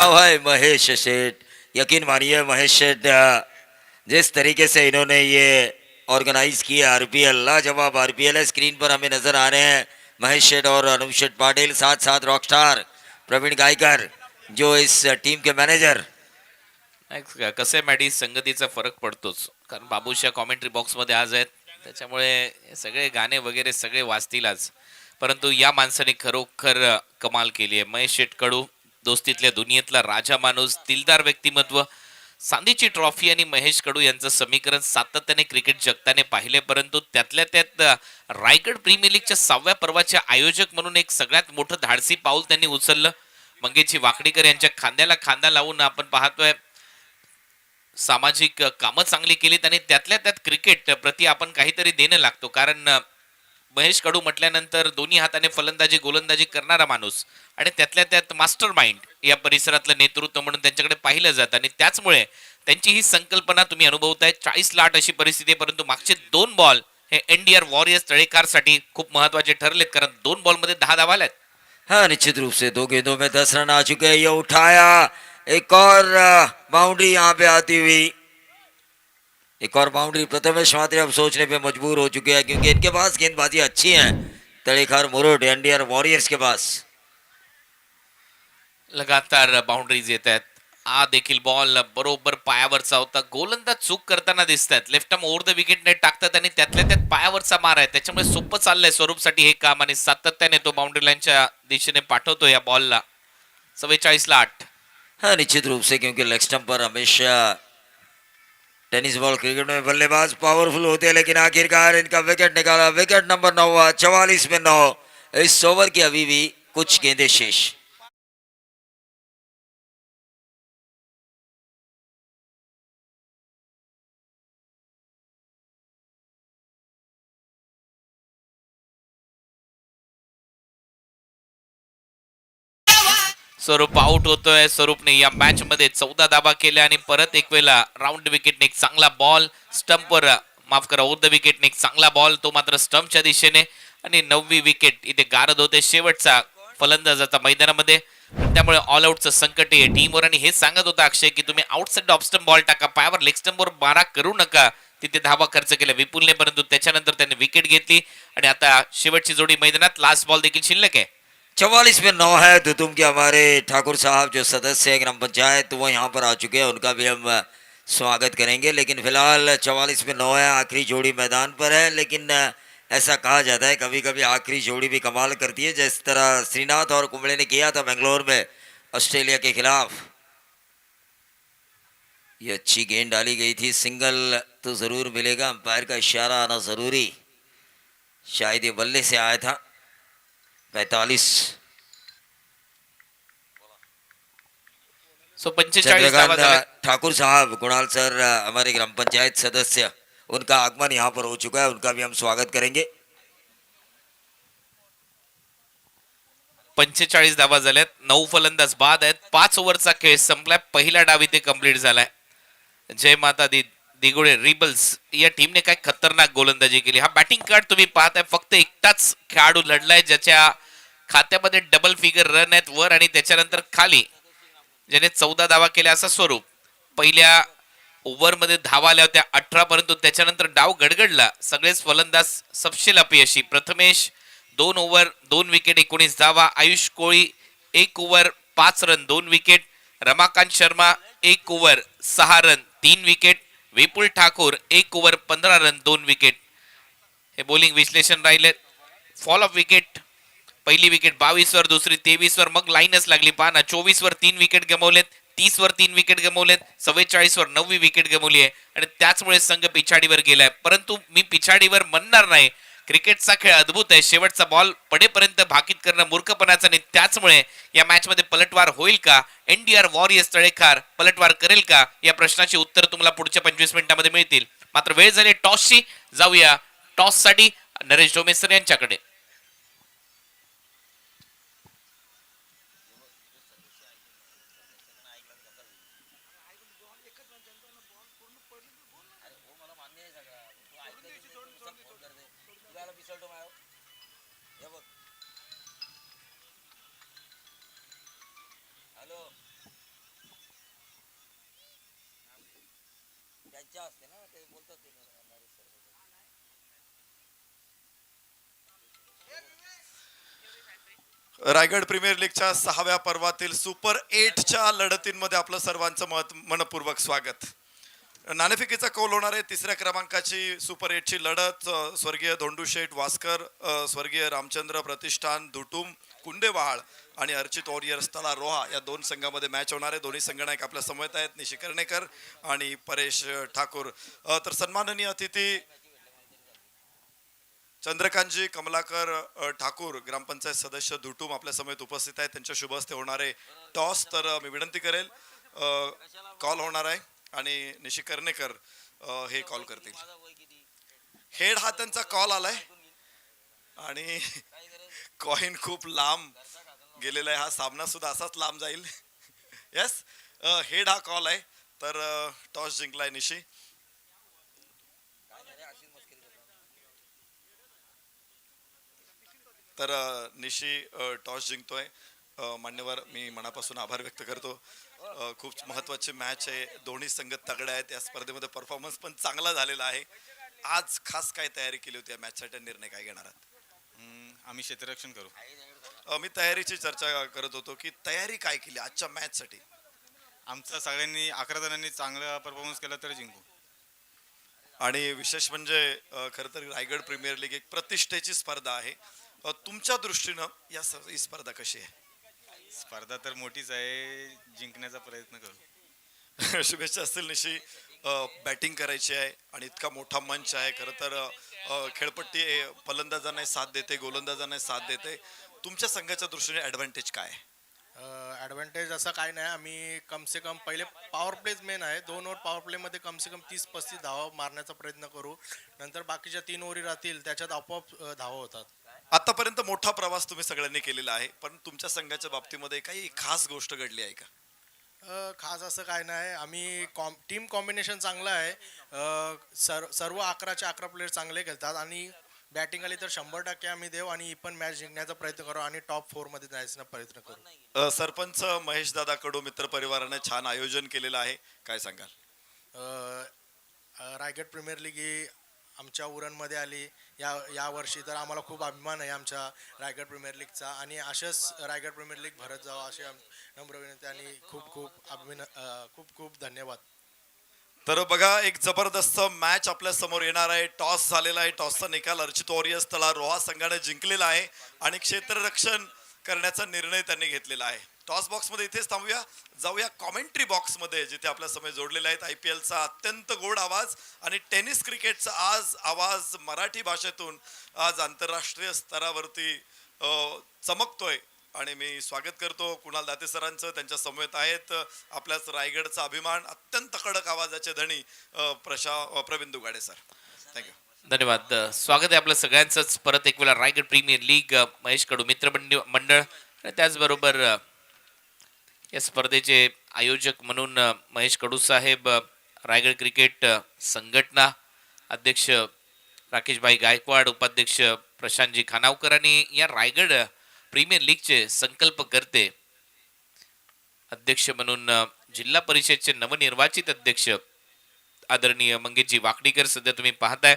है महेश शेठ. यकीन मानिए महेश शेठ, जिस तरीके से इन्होंने ये ऑर्गेनाइज किया आरपीएल, लाजवाब आरपीएल है. स्क्रीन पर हमें नजर आ रहे हैं महेश शेठ और अनूप शेठ पाटिल, साथ साथ रॉकस्टार प्रवीण गायकर जो इस टीम के मैनेजर. नाही, कसे मॅडी संगतीचा फरक पडतोच, कारण बाबूशा कॉमेंट्री बॉक्स मध्ये आज आहेत, त्याच्यामुळे हे सगळे गाणे वगैरे सगळे वाजतील आज. परंतु या माणसाने खरोखर कमाल केली आहे. महेश शेट कडू, दोस्तीतल्या दुनियेतला राजा माणूस, दिलदार व्यक्तिमत्व, सांधीची ट्रॉफी आणि महेश कडू यांचं समीकरण सातत्याने क्रिकेट जगताने पाहिले. परंतु त्यातल्या त्यात रायगड प्रीमियर लीगच्या 6व्या पर्वाचे आयोजक म्हणून एक सगळ्यात मोठं धाडसी पाऊल त्यांनी उचललं. मंगेशजी वाकडीकर यांच्या खांद्याला खांदा लावून आपण पाहतोय सामाजिक कामं चांगली केलीत, आणि त्यातल्या त्यात क्रिकेट प्रति आपण काहीतरी देणं लागतो, कारण महेश कडू म्हटल्यानंतर दोन्ही हाताने फलंदाजी गोलंदाजी करणारा माणूस, आणि त्यातल्या त्यात मास्टर माइंड या परिसरातलं नेतृत्व म्हणून त्यांच्याकडे पाहिलं जातं, आणि त्याचमुळे त्यांची ही संकल्पना तुम्ही अनुभवताय. 40-8 अशी परिस्थिती, परंतु मागचे 2 बॉल हे एनडीआर वॉरियर्स तळेकारसाठी खूप महत्वाचे ठरलेत, कारण 2 बॉलमध्ये 10 धावा आल्यात. हाँ, निश्चित रूप से 2 गेंदों में 10 रन आ चुके हैं. ये उठाया, एक और बाउंड्री यहाँ पे आती हुई, एक और बाउंड्री. प्रथमेश मात्रे अब सोचने पे मजबूर हो चुके हैं, क्योंकि इनके पास गेंदबाजी अच्छी है. तड़ेखार मुरुड एनडीआर वॉरियर्स के पास लगातार बाउंड्रीज येत आहेत. हा देखील बॉल बरोबर पायावरचा होता. गोलंदाज चूक करताना दिसत आहेत, left arm over the wicket net टाकतात, आणि त्यातल्या त्यात पायावरचा मार आहे, त्याच्यामुळे सोपं चाललंय स्वरूपसाठी हे काम, आणि सातत्याने तो बाउंड्री लाईनच्या दिशेने पाठवतो या बॉलला. 44-8. हाँ, निश्चित रूप से, क्योंकि लेग स्टंप पर हमेशा टेनिस बॉल क्रिकेट में बल्लेबाज पावरफुल होते हैं, लेकिन आखिरकार इनका विकेट निकाला. विकेट नंबर 9, 44 में 9. इस ओवर की अभी भी कुछ गेंदें शेष. स्वरूप आउट होतोय. स्वरूपने या मॅच मध्ये 14 धाबा केल्या, आणि परत एक वेळा राऊंड विकेटने एक चांगला बॉल स्टंपवर, माफ करा, ओव्हर द विकेटने एक चांगला बॉल, तो मात्र स्टंपच्या दिशेने, आणि 9वी विकेट इथे गारद होते शेवटचा फलंदाजाचा मैदानामध्ये. त्यामुळे ऑल आउटचं संकट आहे टीमवर, आणि हे सांगत होता अक्षय की तुम्ही आउटसाइड ऑफ स्टंप बॉल टाका, पायावर लेग स्टंपवर मारा करू नका. तिथे धावा खर्च केला विपुलने, परंतु त्याच्यानंतर त्यांनी विकेट घेतली, आणि आता शेवटची जोडी मैदानात, लास्ट बॉल देखील शिल्लक आहे. 44 में 9 है. तो तुम के हमारे ठाकुर साहब जो सदस्य है ग्राम पंचायत, वो यहाँ पर आ चुके हैं, उनका भी हम स्वागत करेंगे. लेकिन फिलहाल 44 में 9 है. आखिरी जोड़ी मैदान पर है, लेकिन ऐसा कहा जाता है कभी कभी आखिरी जोड़ी भी कमाल करती है, जिस तरह श्रीनाथ और कुंबले ने किया था बेंगलोर में ऑस्ट्रेलिया के खिलाफ. ये अच्छी गेंद डाली गई थी, सिंगल तो जरूर मिलेगा, अंपायर का इशारा आना जरूरी, शायद ये बल्ले से आया था। 45। सो 45 धावा चंद्रकांत झाल्यात. ठाकुर साहब, कुणाल सर, हमारे ग्राम पंचायत सदस्य, उनका आगमन यहाँ पर हो चुका है, उनका भी हम स्वागत करेंगे। 45 धावा झाल्यात. 9 फलंदाज बाद आहेत. 5 ओव्हरचा खेळ संपलाय. पहिला डाव इथे कंप्लीट झालाय. जय माता दी दिगोळे रिबल्स या टीमने काय खतरनाक गोलंदाजी केली. हा बॅटिंग कार्ड तुम्ही पाहताय, फक्त एकटाच खेळाडू लढलाय ज्याच्या खात्यामध्ये डबल फिगर रन आहेत वर आणि त्याच्यानंतर खाली, ज्याने 14 धावा केल्या असं स्वरूप. पहिल्या ओव्हरमध्ये धावा आल्या होत्या 18, परंतु त्याच्यानंतर डाव गडगडला. सगळेच फलंदाज सपशेल अपयशी. प्रथमेश 2 ओव्हर 2 विकेट 19 धावा. Ayush Koli 1 over 5 run 2 wicket. Ramakant Sharma 1 over 6 run 3 wicket. Vipul Thakur 1 over 15 run 2 wicket. हे बॉलिंग विश्लेषण राहिले. फॉल ऑफ विकेट, पहिली विकेट 22 वर, दुसरी 23 वर, मग लाईनच लागली. पहा ना, 24 वर 3 विकेट गमावलेत, 30 वर 3 विकेट गमावलेत, 44 वर 9वी विकेट गमावली आहे आणि त्याचमुळे संघ पिछाडीवर गेलाय. परंतु मी पिछाडीवर म्हणणार नाही. क्रिकेटचा खेळ अद्भुत आहे. शेवटचा बॉल पडेपर्यंत भाकीत करणं मूर्खपणाचं नाही. त्याचमुळे या मॅच मध्ये पलटवार होईल का? एनडीआर वॉरियर्स तळेखार पलटवार करेल का? या प्रश्नाची उत्तर तुम्हाला पुढच्या 25 मिनिटांमध्ये मिळतील. मात्र वेळ झाली टॉसची. जाऊया टॉस साठी नरेश डोमेसर यांच्याकडे. रायगड प्रीमियर लीगच्या 6व्या पर्वातील सुपर 8च्या लढतींमध्ये आपलं सर्वांचं मनपूर्वक स्वागत. नाणेफेकीचा कौल होणार आहे. 3ऱ्या क्रमांकाची सुपर 8ची लढत स्वर्गीय धोंडूशेठ वास्कर, स्वर्गीय रामचंद्र प्रतिष्ठान धुटुम कुंडेवाहाळ आणि अर्चित वॉरियर्स तला रोहा या 2 संघामध्ये मॅच होणार आहे. दोन्ही संघनायक आपल्या समवेत आहेत, निशी कर्णेकर आणि परेश ठाकूर. तर सन्माननीय अतिथी चंद्रकांतजी कमलाकर ठाकूर, ग्रामपंचायत सदस्य धुटुम आपल्या समेत उपस्थित आहेत. त्यांच्या शुभ हस्ते होणारे टॉस. तर मी विनंती करेल, कॉल होणार आहे आणि निशी कर्णेकर हे कॉल करतील. हेड हा त्यांचा कॉल आलाय आणि कॉइन खूप लांब गेलेला आहे. हा सामना सुद्धा असाच लांब जाईल. येस, हेड हा कॉल आहे. तर टॉस जिंकलाय निशी. तर निशी टॉस जिंकतोय. मान्यवर, मी मनापासून आभार व्यक्त करतो. खूप महत्वाची मॅच आहे. दोन्ही संघ तगडे आहेत. या स्पर्धेमध्ये परफॉर्मन्स पण चांगला झालेला आहे. आज खास काय तयारी केली होती या मॅचसाठी? निर्णय काय घेणार आहात? आम्ही क्षेत्ररक्षण करू. मी तयारीची चर्चा करत होतो की तयारी काय केली आजच्या मॅचसाठी? आमचं सगळ्यांनी 11 जणांनी चांगला परफॉर्मन्स केला तर जिंकू. आणि विशेष म्हणजे खरं तर रायगड प्रीमियर लीग एक प्रतिष्ठेची स्पर्धा आहे. तुमच्या दृष्टीनं ही स्पर्धा कशी आहे? स्पर्धा तर मोठीच आहे, जिंकण्याचा प्रयत्न करू. शुभेच्छा असतील निशी. बॅटिंग करायची आहे आणि इतका मोठा मंच आहे. खरं तर खेळपट्टी फलंदाजांना साथ देते, गोलंदाजांना साथ देते. तुमच्या संघाच्या दृष्टीने ॲडव्हान्टेज काय आहे? ॲडव्हान्टेज असं काय नाही. आम्ही कम से कम पहिले पॉवर प्लेच मेन आहे. 2 ओव्हर पॉवर प्लेमध्ये कम से कम 30-35 धावा मारण्याचा प्रयत्न करू. नंतर बाकीच्या 3 ओव्हरी राहतील त्याच्यात आपोआप धावा होतात. आतापर्यंत मोठा प्रवास तुम्ही सगळ्यांनी केलेला आहे, पण तुमच्या संघाच्या बाबतीमध्ये काही खास गोष्ट घडली आहे का? खास असं काय नाही. आम्ही टीम कॉम्बिनेशन चांगलं आहे. सर्व 11चे 11 प्लेयर चांगले खेळतात आणि बॅटिंग आली तर 100% आम्ही देऊ आणि ही पण मॅच जिंकण्याचा प्रयत्न करू आणि टॉप 4 मध्ये जायचा प्रयत्न करू. सरपंच महेश दादा कडू मित्र परिवाराने छान आयोजन केलेलं आहे, काय सांगाल? रायगड प्रीमियर लीग ही आमच्या उरणमध्ये आली या वर्षी, तर आम्हाला खूप अभिमान आहे आमच्या रायगड प्रीमियर लीगचा आणि अशाच रायगड प्रीमियर लीग भरत जावं अशी नम्र विनंती आणि खूप खूप धन्यवाद. तर बघा, एक जबरदस्त मॅच आपल्या समोर येणार आहे. टॉस झालेला आहे. टॉसचा निकाल अर्चित वॉरियर्स तला रोहा संघाने जिंकलेला आहे आणि क्षेत्ररक्षण करण्याचा निर्णय त्यांनी घेतलेला आहे. टॉस बॉक्समध्ये इथेच थांबूया, जाऊया कॉमेंट्री बॉक्समध्ये, जिथे आपल्या समय जोडलेले आहेत IPLचा अत्यंत गोड आवाज आणि टेनिस क्रिकेटचा आज आवाज मराठी भाषेतून आज आंतरराष्ट्रीय स्तरावरती चमकतोय. आणि मी स्वागत करतो कुणाल दाते सरांचं. त्यांच्या समवेत आहेत आपल्याच रायगडचा अभिमान, अत्यंत कडक आवाजाचे धणी प्रवीण दुगाडे सर. थँक्यू. धन्यवाद. स्वागत आहे आपलं सगळ्यांचंच परत एक वेळा रायगड प्रीमियर लीग महेश कडू मित्र मंडळ आणि त्याचबरोबर या स्पर्धेचे आयोजक म्हणून महेश कडू साहेब, रायगड क्रिकेट संघटना अध्यक्ष राकेशभाई गायकवाड, उपाध्यक्ष प्रशांतजी खानावकर आणि या रायगड प्रीमियर लीगचे संकल्पकर्ते अध्यक्ष म्हणून जिल्हा परिषदचे नवनिर्वाचित अध्यक्ष आदरणीय मंगेशजी वाकडीकर. सध्या तुम्ही पाहताय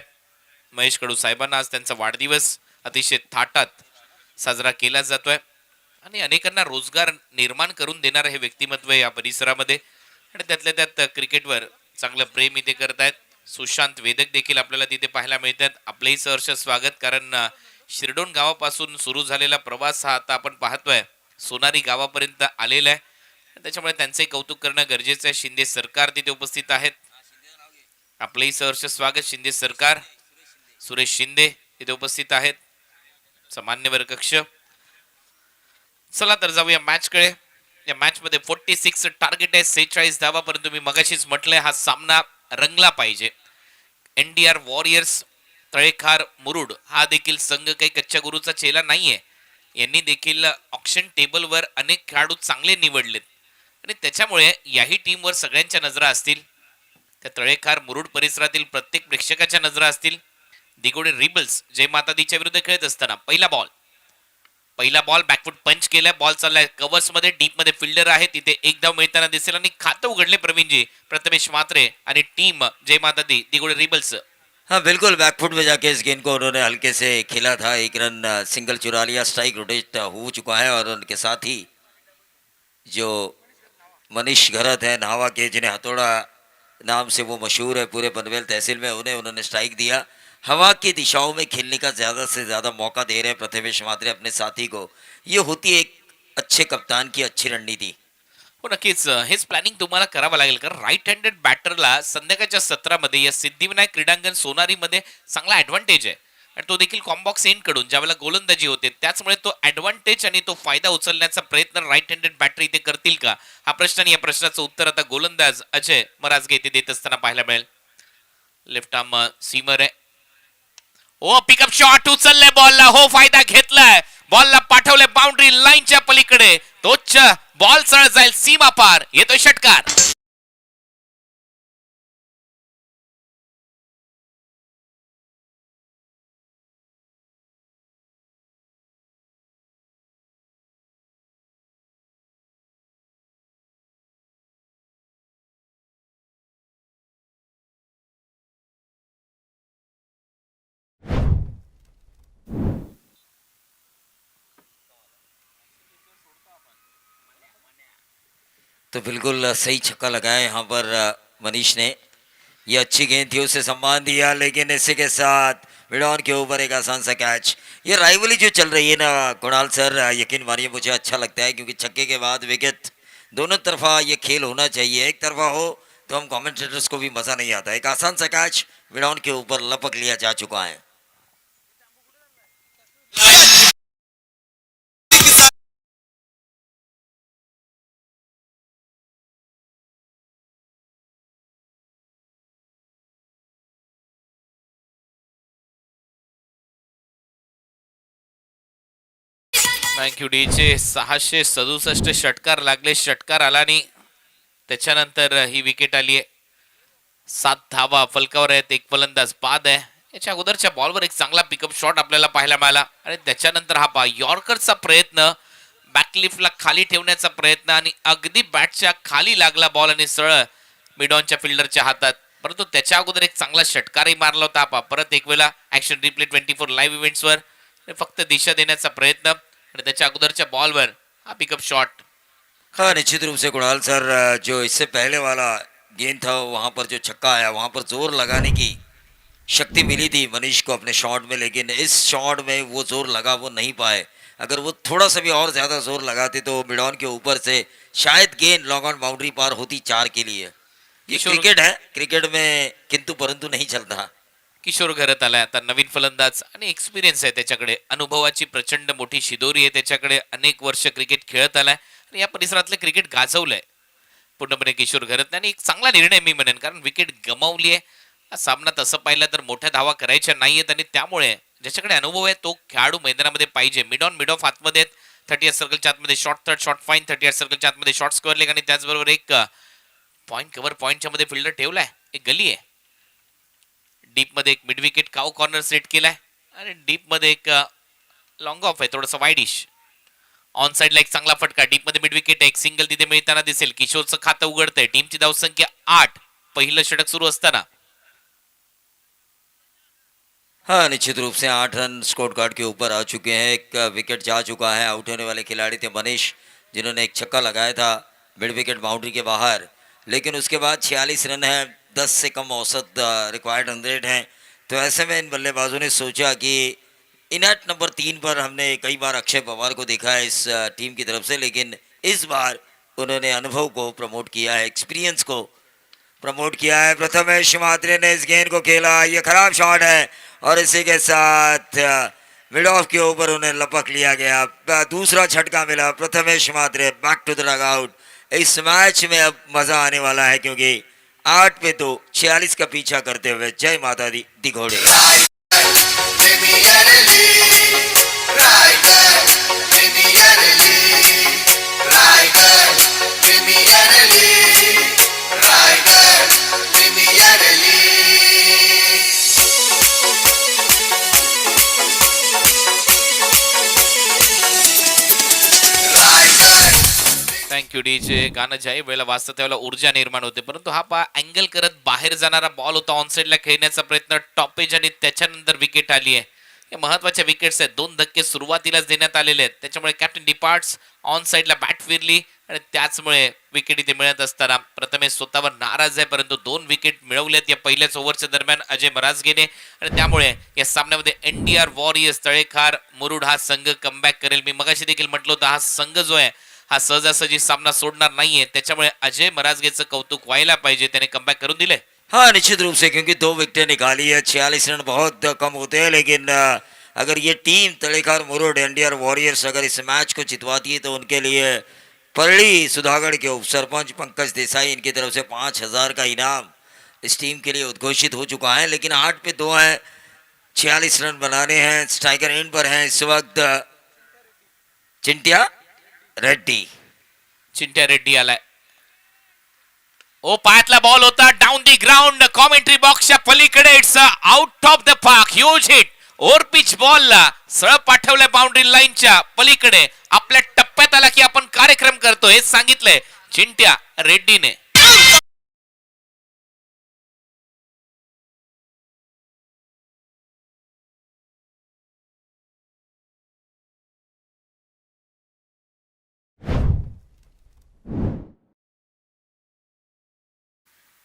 महेश कडू साहेबांना आज त्यांचा वाढदिवस अतिशय थाटात साजरा केला जातोय आणि अनेकांना रोजगार निर्माण करून देणारं हे व्यक्तिमत्व या परिसरामध्ये आणि त्यातल्या त्यात क्रिकेटवर चांगलं प्रेम इथे करतायत. सुशांत वेदक देखील आपल्याला तिथे पाहायला मिळतात. आपलंही सहर्ष स्वागत, कारण शिरडोन गावापासून सुरू झालेला प्रवास हा आता आपण पाहतोय सोनारी गावापर्यंत आलेला आहे. त्याच्यामुळे त्यांचंही कौतुक करणं गरजेचं आहे. शिंदे सरकार तिथे उपस्थित आहेत. आपलंही सहर्ष स्वागत. शिंदे सरकार, सुरेश शिंदे तिथे उपस्थित आहेत. सामान्यवर कक्ष. चला तर जाऊया मॅचकडे. या मॅच मध्ये 46 टार्गेट आहे, 46 धावा, परंतु मी मगाशीच म्हटलंय हा सामना रंगला पाहिजे. NDR वॉरियर्स तळेखार मुरुड हा देखील संघ काही कच्च्या गुरुचा चेला नाहीये. यांनी देखील ऑक्शन टेबलवर अनेक खेळाडू चांगले निवडलेत आणि त्याच्यामुळे याही टीमवर सगळ्यांच्या नजरा असतील. त्या तळेखार मुरुड परिसरातील प्रत्येक प्रेक्षकाच्या नजरा असतील. दिगोडे रिबल्स जय मातादीच्या विरुद्ध खेळत असताना पहिला बॉल बॅकफुट पंच केलाय. बॉल चाललाय कव्हर्स मध्ये, डीप मध्ये फिल्डर आहे तिथे एक धाव मिळताना दिसेल आणि खातं उघडले प्रवीणजी प्रथमेश म्हात्रे आणि टीम जय माता दी दिगोडे रिबल्स. हाँ बिल्कुल, बैकफुट में जाके इस गेंद को उन्होंने हल्के से खेला था. एक रन सिंगल चुरा लिया. स्ट्राइक रोटेट हो चुका है और उनके साथ ही जो मनीष घरत है नावा के, जिन्हें हथौड़ा नाम से वो मशहूर है पूरे पनवेल तहसील में, उन्होंने स्ट्राइक दिया. हवा की दिशाओं में खेलने का ज़्यादा से ज़्यादा मौका दे रहे हैं प्रथमेश म्हात्रे अपने साथी को. ये होती है एक अच्छे कप्तान की अच्छी रणनीति. हो नक्कीच हेच प्लॅनिंग तुम्हाला करावं लागेल, कारण राईट हँडेड बॅटरला संध्याकाळच्या सत्रामध्ये या सिद्धिविनायक क्रीडांगण सोनारीमध्ये चांगला ऍडव्हान्टेज आहे आणि तो देखील कॉम्बॉक्स एंड कडून ज्यावेळेला गोलंदाजी होते त्याचमुळे तो ऍडव्हान्टेज आणि तो फायदा उचलण्याचा प्रयत्न राईट हँडेड बॅटर इथे करतील का हा प्रश्न, आणि या प्रश्नाचं उत्तर आता गोलंदाज अजय मराजगे इथे देत असताना पाहायला मिळेल. लेफ्ट आर्म सीमर आहे. ओ पिकअप शॉट उचलले बॉलला, हो फायदा घेतलाय, बॉलला पाठवले बाउंड्री लाईनच्या पलीकडे, तोच बॉल सरळ जाईल सीमा पार, येतोय षटकार. तो बिल्कुल सही छक्का लगाया यहाँ पर मनीष ने. ये अच्छी गेंद थी, उसे सम्मान दिया, लेकिन इसी के साथ मिडॉन के ऊपर एक आसान सा कैच. ये राइवली जो चल रही है ना कुणाल सर, यकीन मानिए मुझे अच्छा लगता है, क्योंकि छक्के के बाद विकेट दोनों तरफा ये खेल होना चाहिए. एक तरफा हो तो हम कमेंटेटर्स को भी मज़ा नहीं आता. एक आसान सा कैच मिडॉन के ऊपर लपक लिया जा चुका है. थँक्यू डीचे. 667 षटकार लागले, षटकार आला आणि त्याच्यानंतर ही विकेट आली आहे. 7 धावा फलकावर आहेत, एक फलंदाज बाद आहे. याच्या अगोदरच्या बॉलवर एक चांगला पिकअप शॉट आपल्याला पाहायला मिळाला आणि त्याच्यानंतर हा पहा यॉर्करचा प्रयत्न, बॅकलिफ्टला खाली ठेवण्याचा प्रयत्न आणि अगदी बॅटच्या खाली लागला बॉल आणि सरळ मिडॉनच्या फिल्डरच्या हातात. परंतु त्याच्या अगोदर एक चांगला षटकारही मारला होता. हा परत एक वेळा ऍक्शन रिप्ले 24 लाईव्ह इव्हेंट्सवर फक्त दिशा देण्याचा प्रयत्न आणि त्याच्या अगोदरच्या बॉलवर हा पिकअप शॉट. हाँ निश्चित रूप से कुणाल सर, जो इससे पहले वाला गेंद था वहाँ पर जो छक्का आया वहाँ पर जोर लगाने की शक्ति मिली थी मनीष को अपने शॉट में, लेकिन इस शॉट में वो जोर लगा वो नहीं पाए. अगर वो थोड़ा सा भी और ज़्यादा जोर लगाते तो मिड ऑन के ऊपर से शायद गेंद लॉन्ग ऑन बाउंड्री पार होती 4 के लिए। ये किशोर- क्रिकेट है, क्रिकेट में किंतु परंतु नहीं चलता। किशोर घरत आलाय आता, नवीन फलंदाज आणि एक्सपिरियन्स आहे त्याच्याकडे, अनुभवाची प्रचंड मोठी शिदोरी आहे त्याच्याकडे, अनेक वर्ष क्रिकेट खेळत आलाय आणि या परिसरातलं क्रिकेट गाजवलंय पूर्णपणे किशोर घरत. आणि एक चांगला निर्णय मी म्हणेन, कारण विकेट गमावली आहे. हा सामना तसं पाहिलं तर मोठ्या धावा करायच्या नाहीयेत आणि त्यामुळे ज्याच्याकडे अनुभव आहे तो खेळाडू मैदानामध्ये पाहिजे. मिड ऑन मिड ऑफ आतमध्ये आहेत, 30 सर्कलच्या आतमध्ये शॉर्ट थर्ड शॉर्ट फाईन, 30 सर्कलच्या आतमध्ये शॉर्ट स्क्वेअर लेग आणि त्याचबरोबर एक पॉईंट कव्हर पॉईंटच्या मध्ये फिल्डर ठेवलाय. एक गली आहे, डीप मध्ये एक mid wicket cow corner set केलाय आणि डीप मध्ये एक लॉंग ऑफ आहे, थोडासा वाईडिश. ऑन साइडला एक चांगला फटका, डीप मध्ये मिड विकेट, एक सिंगल तिथे मिळताना दिसेल. किशोरचं खातं उघडतंय, टीमची धावसंख्या 8, पहिलं षटक सुरू असताना. हाँ, निश्चित रूप से 8 रन स्कोर कार्ड के ऊपर आ चुके हैं। एक विकेट जा चुका है। आउट होने वाले खिलाड़ी थे मनीष, जिन्होंने एक छक्का लगाया था मिड विकेट बाउंड्री के बाहर, लेकिन उसके बाद 46 रन है, 10 से कम औसत रिक्वायर्ड रन रेट है। तो ऐसे में इन बल्लेबाजों ने सोचा कि इनएट नंबर 3 पर हमने कई बार अक्षय पवार को देखा है इस टीम की तरफ से, लेकिन इस बार उन्होंने अनुभव को प्रमोट किया है, एक्सपीरियंस को प्रमोट किया है। प्रथमेश महात्रे ने इस गेंद को खेला, ये खराब शॉट है और इसी के साथ मिड ऑफ के ऊपर उन्हें लपक लिया गया। दूसरा झटका मिला Prathamesh Mhatre, back to the rug out. इस मैच में अब मजा आने वाला है, क्योंकि 8 पे 2, 46 का पीछा करते हुए जय माता दी दिघोड़े। Thank you DJ. गाणं ज्याही वेळेला वाजतं त्यावेळेला ऊर्जा निर्माण होते, परंतु हा अँगल करत बाहेर जाणारा बॉल होता. ऑन साइडला खेळण्याचा प्रयत्न, टॉपेज आणि त्याच्यानंतर विकेट आली आहे. हे महत्वाच्या विकेट्स आहेत. 2 धक्के सुरुवातीलाच देण्यात आलेले आहेत, त्याच्यामुळे कॅप्टन डिपार्ट्स, ऑन साइडला बॅट फिरली आणि त्याचमुळे विकेट इथे मिळत असताना प्रथमेश स्वतःवर नाराज आहे, परंतु 2 विकेट मिळवल्यात या पहिल्याच ओव्हरच्या दरम्यान अजय मराजगेने आणि त्यामुळे या सामन्यामध्ये एनडीआर वॉरियर्स तळेखार मुरुड हा संघ कमबॅक करेल. मी मगाशी देखील म्हटलं होतं, हा संघ जो आहे हा सहजासहजी सामना सोडणार नाहीये, त्याच्यामुळे अजय मराजगेचं कौतुक व्हायला पाहिजे, त्याने कमबॅक करून दिले. हाँ, निश्चित रूप से, क्योंकि 2 विकेटें निकाली है। 46 रन बहुत कम होते हैं, लेकिन अगर ये team Tadekhar Murud NDR warriors अगर इस मैच को जितवाती है तो उनके लिए परली सुधागढ़ के उप सरपंच पंकज देसाई, इनकी तरफ से 5000 का इनाम इस टीम के लिए उद्घोषित हो चुका है। लेकिन 8 पे 2 है, 46 रन बनाने हैं। स्ट्राइकर एंड पर हैं इस वक्त चिंटिया रेड्डी। चिंट्या रेड्डी आलाय. ओ, पायातला बॉल होता, डाऊन दी ग्राउंड, कॉमेंट्री बॉक्सच्या पलीकडे. It's out of the park, huge hit. Over pitch बॉलला सरळ पाठवलंय बाउंड्री लाईनच्या पलीकडे. आपल्या टप्प्यात आला की आपण कार्यक्रम करतो हे सांगितलंय चिंट्या रेड्डीने.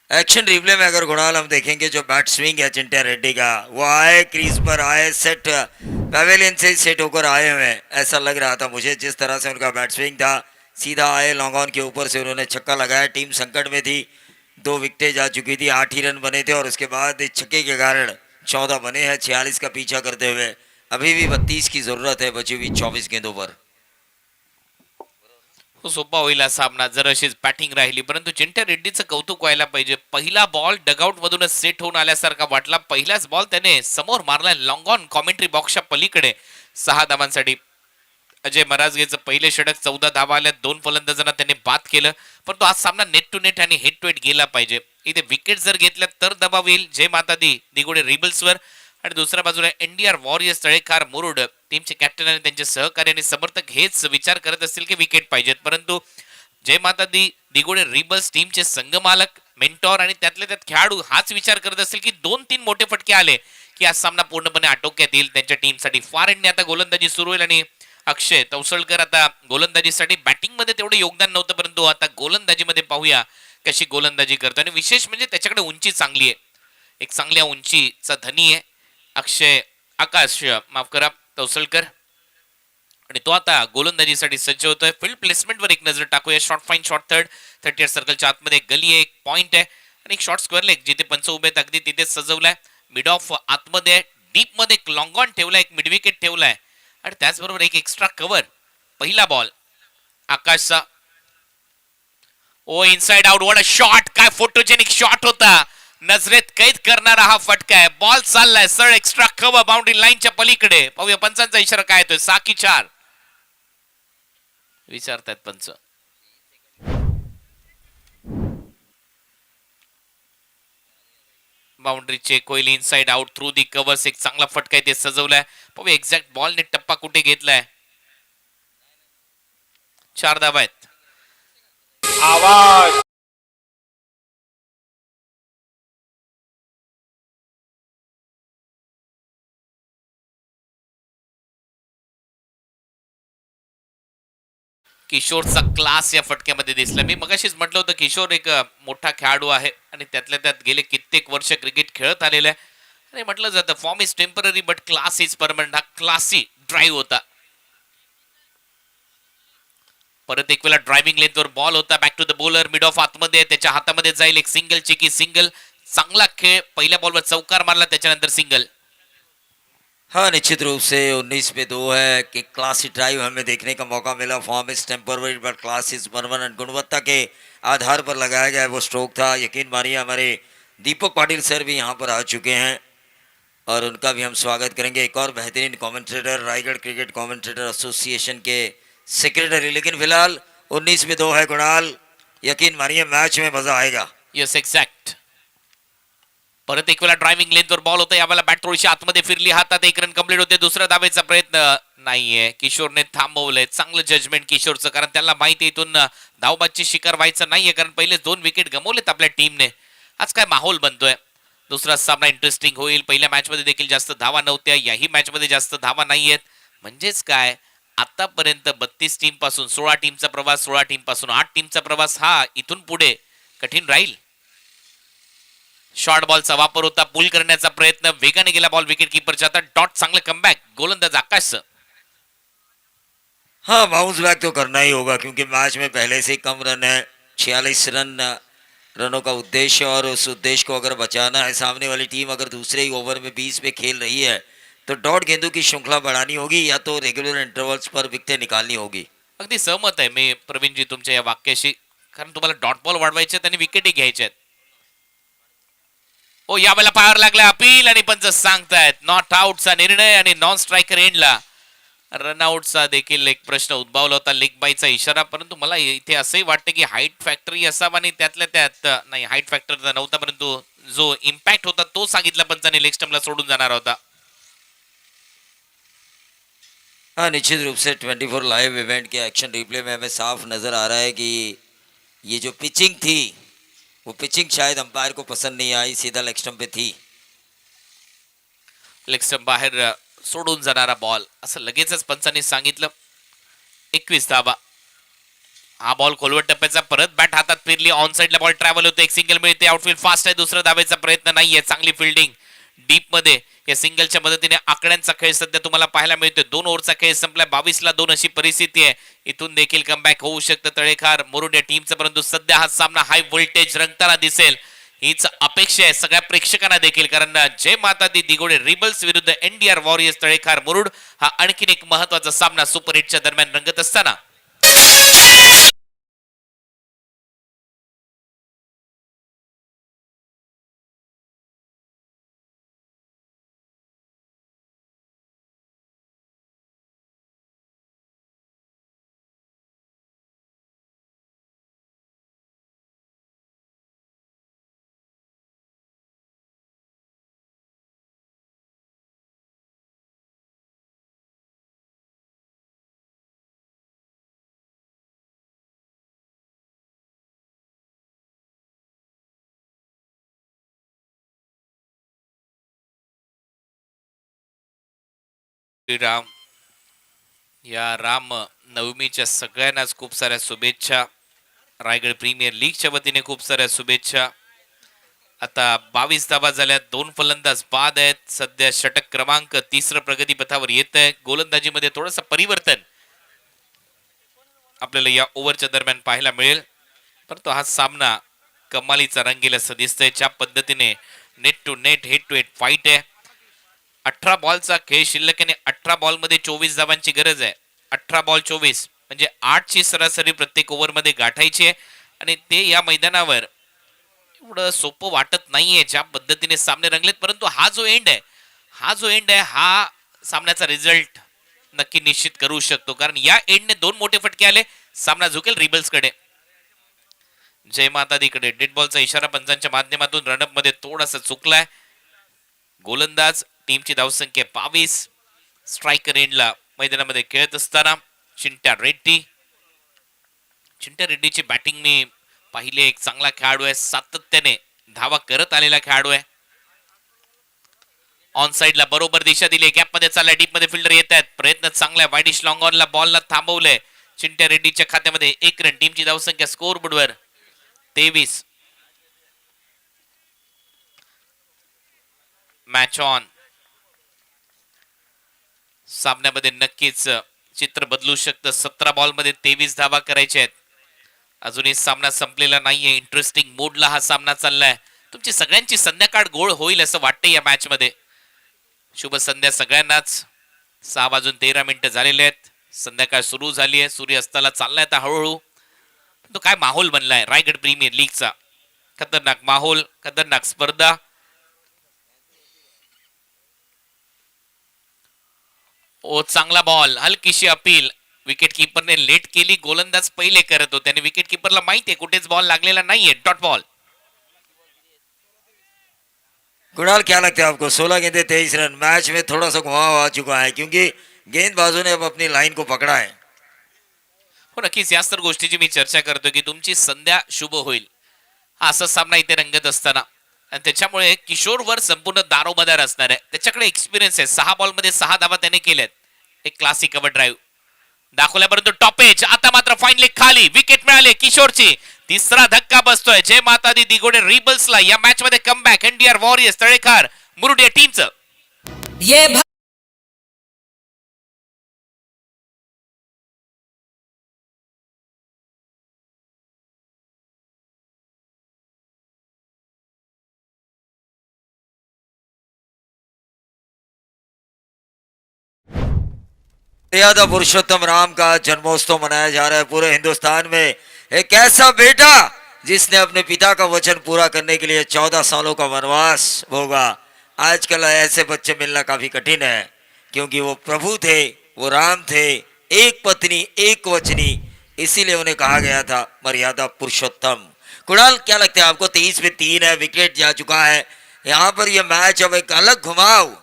एक्शन रिप्ले में अगर गुणाल हम देखेंगे, जो बैट स्विंग है चिंटिया रेड्डी का, वो आए क्रीज पर आए, सेट पवेलियन से सेट होकर आए हुए हैं। ऐसा लग रहा था मुझे, जिस तरह से उनका बैट स्विंग था, सीधा आए, लॉन्ग ऑन के ऊपर से उन्होंने छक्का लगाया। टीम संकट में थी, 2 विकेटें जा चुकी थी, 8 ही रन बने थे और उसके बाद इस छक्के के कारण 14 बने हैं। 46 का पीछा करते हुए अभी भी 32 की जरूरत है बची हुई 24 गेंदों पर। सोपा होईल हा सामना जर अशीच बॅटिंग राहिली, परंतु चिंट्या रेड्डीचं कौतुक व्हायला पाहिजे. पहिला बॉल डगआउट मधूनच सेट होऊन आल्यासारखा वाटला. पहिलाच बॉल त्याने समोर मारलाय, लॉंग ऑन कॉमेंट्री बॉक्सच्या पलीकडे 6 धावांसाठी. अजय मराजगेचं पहिले षटक 14 धावा आल्या, 2 फलंदाजांना त्याने बाद केलं, परंतु आज सामना नेट टू नेट आणि हेड टू हेड गेला पाहिजे. इथे विकेट जर घेतल्या तर दबाव येईल जय माता दी दिगोडे रिबल्सवर. आणि दुसऱ्या बाजूला एनडीआर वॉरियर्स तळेखार मुरुड टीमचे कॅप्टन आणि त्यांचे सहकारी आणि समर्थक हेच विचार करत असतील की विकेट पाहिजेत, परंतु जय माता दी दिगोडे रिबल्स टीमचे संघमालक, मेंटॉर आणि त्यातल्या त्यात खेळाडू हाच विचार करत असतील की 2-3 मोठे फटके आले की आज सामना पूर्णपणे आटोक्यात येईल त्यांच्या टीमसाठी. फार एंडने आता गोलंदाजी सुरू होईल आणि अक्षय तवसळकर आता गोलंदाजीसाठी बॅटिंग मध्ये तेवढे योगदान नव्हतं, परंतु आता गोलंदाजीमध्ये पाहूया कशी गोलंदाजी करतो. आणि विशेष म्हणजे त्याच्याकडे उंची चांगली आहे, एक चांगल्या उंचीचा धनी आहे अक्षय आकाश माफ करा तवसळकर. आणि तो आता गोलंदाजीसाठी सज्ज होतोय. फील्ड प्लेसमेंटवर एक नजर टाकूया. शॉर्ट फाईन शॉर्ट थर्ड 38 सर्कलच्या आतमध्ये गली आहे, एक पॉइंट आहे आणि एक शॉर्ट स्क्वेअर लेग जिथे पंच उभे आहेत अगदी तिथेच सजवलाय. मिड ऑफ आतमध्ये डीप मध्ये एक लॉंग ऑन ठेवलाय, एक मिड विकेट ठेवलाय आणि त्याचबरोबर एक एक्स्ट्रा कव्हर. पहिला बॉल आकाशचा. Oh inside out, what a shot, काय फोटोजेनिक शॉट होता. नजरेत कैद करणारा हा फटका आहे. बॉल चाललाय सर एक्स्ट्रा कव्हर बाउंड्री लाईनच्या पलीकडे. पाहूया पंचांचा इशारा काय येतोय. 6 की 4 विचारतायत पंच. बाउंड्री चेक होईल. Inside out through the covers. एक चांगला फटका आहे ते सजवलाय. पाहूया एक्झॅक्ट बॉलने टप्पा कुठे घेतलाय. 4 धावा आहेत. किशोरचा क्लास या फटक्यामध्ये दिसला. मी मगाशीच म्हटलं होतं किशोर एक मोठा खेळाडू आहे आणि त्यातल्या त्यात गेले कित्येक वर्ष क्रिकेट खेळत आलेला आहे आणि म्हटलं जातं form is temporary but class is permanent. हा क्लासी ड्राईव्ह होता. परत एक वेळा ड्रायव्हिंग लेनवर बॉल होता. Back to the bowler. Mid off आतमध्ये त्याच्या हातामध्ये जाईल एक सिंगल चेकी सिंगल. चांगला खेळ. पहिल्या बॉलवर चौकार मारला त्याच्यानंतर सिंगल. हाँ, निश्चित रूप से 19 पे 2 है कि क्लासी ड्राइव हमें देखने का मौका मिला. Form is temporary but class is permanent. गुणवत्ता के आधार पर लगाया गया वो स्ट्रोक था. यकीन मानिए हमारे दीपक पाटिल सर भी यहाँ पर आ चुके हैं और उनका भी हम स्वागत करेंगे. एक और बेहतरीन commentator, Raigad cricket commentator association के सेक्रेटरी. लेकिन फिलहाल 19 में 2 है कुणाल. यकीन मानिए मैच में मजा आएगा. Yes exact. परत एक वेळा ड्रायव्हिंग लेनवर बॉल होता. यावेळेला बॅट थोडीशी आतमध्ये फिरली. हातात एक रन कंप्लीट होते. दुसऱ्या धावेचा प्रयत्न नाहीये. किशोरने थांबवलंय. चांगलं जजमेंट किशोरचं, कारण त्याला माहिती इथून धावबादची शिकार व्हायचं नाहीये, कारण पहिले 2 विकेट गमवलेत आपल्या टीमने. आज काय माहोल बनतोय. दुसरा सामना इंटरेस्टिंग होईल. पहिल्या मॅच मध्ये देखील जास्त धावा नव्हत्या. याही मॅच मध्ये जास्त धावा नाहीयेत. म्हणजेच काय, आतापर्यंत 32 टीम पासून 16 टीमचा प्रवास, 16 टीम पासून 8 टीमचा प्रवास हा इथून पुढे कठीण राहील. शॉर्ट बॉलचा वापर होता. पुल करण्याचा प्रयत्न. वेगाने गेला बॉल विकेट कीपरच्या हातात. डॉट चांगलं कमबॅक. गोलंदाज आकाश. हाँ, बाउंस बैक तो करना ही होगा क्योंकि मैच में पहले से ही कम रन है. 46 रनों का उद्देश्य, और उस उद्देश्य को अगर बचाना है, सामने वाली टीम अगर दूसरे ही ओवर में 20 पे खेल रही है तो डॉट गेंदों की श्रृंखला बढ़ानी होगी या तो रेगुलर इंटरवल्स पर विकेटें निकालनी होगी. अगदी सहमत आहे मी प्रवीणजी तुमच्या या वाक्याशी, कारण तुम्हाला डॉट बॉल वाढवायचे आहेत आणि विकेटही घ्यायचे आहेत. ओ यावेळेला पायावर लागला अपील आणि पंच सांगतायत नॉट आउटचा निर्णय आणि नॉन स्ट्रायकर एंडला रनआउटचा देखील एक प्रश्न उद्भवला होता. लेग बायचा इशारा, परंतु मला इथे असंही वाटतं की हाईट फॅक्टरी असावा आणि त्यातल्या त्यात नाही, हाईट फॅक्टर तर नव्हता, परंतु जो इम्पॅक्ट होता तो सांगितला पंचाने. लेग स्टंपला सोडून जाणार होता. हाँ, निश्चित रूप से 24 लाइव इवेंट के एक्शन रिप्ले में हमें साफ नज़र आ रहा है कि ये जो पिचिंग थी वो पिचिंग शायद अंपायर को पसंद नहीं आई. सीधा लेग स्टंप पे थी. लेग स्टंप बाहेर सोडून जाणारा बॉल असं लगेचच पंचांनी सांगितलं. 21 धावा. हा बॉल खोलवट टप्प्याचा. परत बॅट हातात फिरली. ऑन साइडला बॉल ट्रॅव्हल होतो. एक सिंगल मिळते. आउटफील्ड फास्ट आहे. दुसरा धावेचा प्रयत्न नाहीये. चांगली फिल्डिंग डीप मध्ये. या सिंगलच्या मदतीने आकड्यांचा खेळ सध्या तुम्हाला पाहायला मिळतोय. 2 ओव्हरचा खेळ संपलाय. 22 ला 2 अशी परिस्थिती आहे. इथून देखील कमबॅक होऊ शकतं तळेखार मुरुड या टीमचं, परंतु सध्या हा सामना हाय व्होल्टेज रंगताना दिसेल हीच अपेक्षा आहे सगळ्या प्रेक्षकांना देखील, कारण जय माता दी दिगोडे रिबल्स विरुद्ध एनडीआर वॉरियर्स तळेखार मुरुड हा आणखीन एक महत्वाचा सामना सुपर हिटच्या दरम्यान रंगत असताना राम या राम नवमीच्या सगळ्यांनाच खूप साऱ्या शुभेच्छा. रायगड प्रीमियर लीगच्या वतीने खूप साऱ्या शुभेच्छा. आता 22 धावा झाल्या. 2 फलंदाज बाद आहेत. सध्या षटक क्रमांक 3 प्रगतीपथावर येत आहे. गोलंदाजीमध्ये थोडंसं परिवर्तन आपल्याला या ओव्हरच्या दरम्यान पाहायला मिळेल. परंतु हा सामना कमालीचा रंगील असं दिसतंय. ज्या पद्धतीने net to net, head to head fight आहे. 18 बॉलचा खेळ शिल्लक आहे. 18 बॉलमध्ये 24 धावांची गरज आहे. 18 बॉल 24 म्हणजे 8 ची सरासरी प्रत्येक ओव्हरमध्ये गाठायची आहे. आणि ते या मैदानावर एवढं सोपं वाटत नाहीये ज्या पद्धतीने सामने रंगलेत. परंतु हा जो एंड आहे हा सामन्याचा रिझल्ट नक्की निश्चित करू शकतो. कारण या एंडने 2 मोठे फटके आले. सामना झुकेल रिबल्स कडे. जय माता दीकडे डेड बॉलचा इशारा पंचांच्या माध्यमातून रनअप मध्ये थोडासा चुकलाय. गोलंदाज टीमची धावसंख्या 22. स्ट्रायकर एंडला मैदानामध्ये खेळत असताना चिंट्या रेड्डीची बॅटिंग मी पाहिले. एक चांगला खेळाडू आहे. सातत्याने धावा करत आलेला खेळाडू आहे. ऑन साइडला बरोबर दिशा दिली. गॅप मध्ये चाललाय. डीप मध्ये फिल्डर येत आहेत. प्रयत्न चांगला आहे. Widish long ऑनला बॉलला थांबवलंय. चिंट्या रेड्डीच्या खात्यामध्ये 1 रन. टीमची धावसंख्या स्कोर बोर्डवर 23. Match on. सामन्यामध्ये नक्कीच चित्र बदलू शकतं. 17 बॉल मध्ये 23 धावा करायच्या आहेत. अजूनही सामना संपलेला नाहीये. इंटरेस्टिंग मूडला हा सामना चाललाय. तुमची सगळ्यांची संध्याकाळ गोळ होईल असं वाटतंय या मॅच मध्ये. शुभ संध्या सगळ्यांनाच. 6:13 झालेले आहेत. संध्याकाळ सुरू झाली आहे. सूर्य अस्ताला चाललाय आता हळूहळू. तो काय माहोल बनलाय रायगड प्रीमियर लीगचा. खतरनाक माहोल, खतरनाक स्पर्धा. ओ चांगला बॉल, हलकीशी अपील. विकेट कीपरने लेट केली. गोलंदाज पहिले करत होते आणि विकेट कीपरला माहितीये कुठेच बॉल लागलेला नाहीये. Dot ball. कुणाल क्या लगता है आपको? 16 गेंदे 23 रन. मैच में थोड़ा सा घुमाव आ चुका है क्योंकि गेंदबाजों ने अब अपनी लाइन को पकड़ा है. हो नक्कीच याच तर गोष्टीची मी चर्चा करतो की तुमची संध्या शुभ होईल. हा असा सामना इथे रंगत असताना आणि त्याच्यामुळे किशोरवर संपूर्ण दारोमदार असणार आहे. त्याच्याकडे एक्सपिरियन्स आहे. 6 बॉल मध्ये 6 धावा त्याने केल्यात. एक क्लासिक कव्हर ड्राईव्ह दाखवल्यापर्यंत टॉप एज. आता मात्र फाईनली खाली. विकेट मिळाली किशोरची. तिसरा धक्का बसतोय जय माता दी दिगोडे रिबल्सला. या मॅच मध्ये कमबॅक एनडीआर वॉरियर्स तळेखार मुरुड या टीमचं. मर्यादा पुरुषोत्तम राम का जन्मोत्सव मनाया जा रहा है पूरे हिंदुस्तान में. एक ऐसा बेटा जिसने अपने पिता का वचन पूरा करने के लिए 14 सालों का वनवास भोगा. आजकल ऐसे बच्चे मिलना काफी कठिन है क्योंकि वो प्रभु थे, वो राम थे, एक पत्नी एक वचनी. इसीलिए उन्हें कहा गया था मर्यादा पुरुषोत्तम. कुणाल क्या लगता है आपको? 23 में 3 है. विकेट जा चुका है. यहाँ पर यह मैच अब एक अलग घुमाव,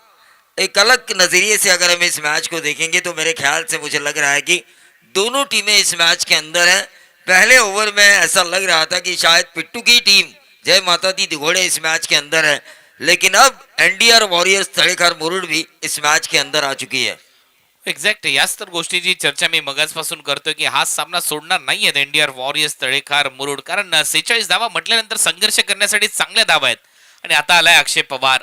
एक अलग नजरिए से अगर हम इस मैच को देखेंगे तो मेरे ख्याल से मुझे लग रहा है कि दोनों टीमें इस मैच के अंदर हैं. पहले ओवर में ऐसा लग रहा था कि शायद पिट्टू की टीम जय माता दी दिघोड़े इस मैच के अंदर है, लेकिन अब एनडीआर वॉरियर्स तळेखार मुरुड भी इस मैच के अंदर आ चुकी है. एक्झॅक्ट याच तर गोष्टीची चर्चा मी मगाचपासून करतोय की हा सामना सोडणार नाहीये एनडीआर वॉरियर्स तळेखार मुरुड. कारण 46 धावा म्हटल्यानंतर संघर्ष करण्यासाठी चांगल्या धावा आहेत. आणि आता आलाय अक्षय पवार.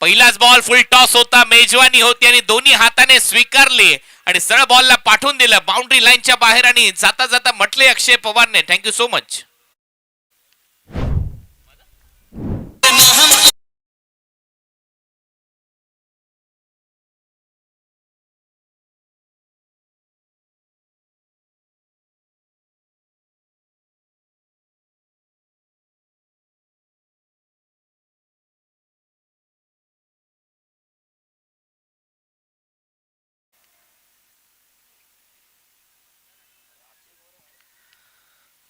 पहिलाच बॉल फुल टॉस होता. मेजवानी होती आणि दोन्ही हाताने स्वीकारली आणि सरळ बॉलला पाठवून दिलं बाउंड्री लाईनच्या बाहेर. आणि जाता जाता म्हटले अक्षय पवारने थँक्यू सो मच.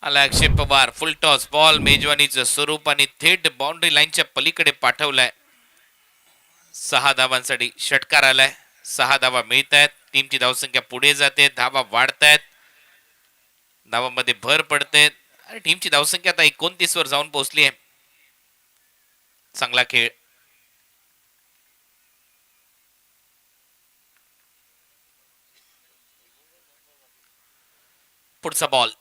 आला अक्षय पवार. फुल टॉस बॉल मेजवानीचं स्वरूप आणि थेट बाउंड्री लाईनच्या पलीकडे पाठवलाय. 6 धावांसाठी षटकार आलाय. 6 धावा मिळत आहेत. टीमची धावसंख्या पुढे जाते. धावा वाढतायत. धावांमध्ये भर पडते आणि टीमची धावसंख्या आता 29 वर जाऊन पोहोचली आहे. चांगला खेळ. पुढचा बॉल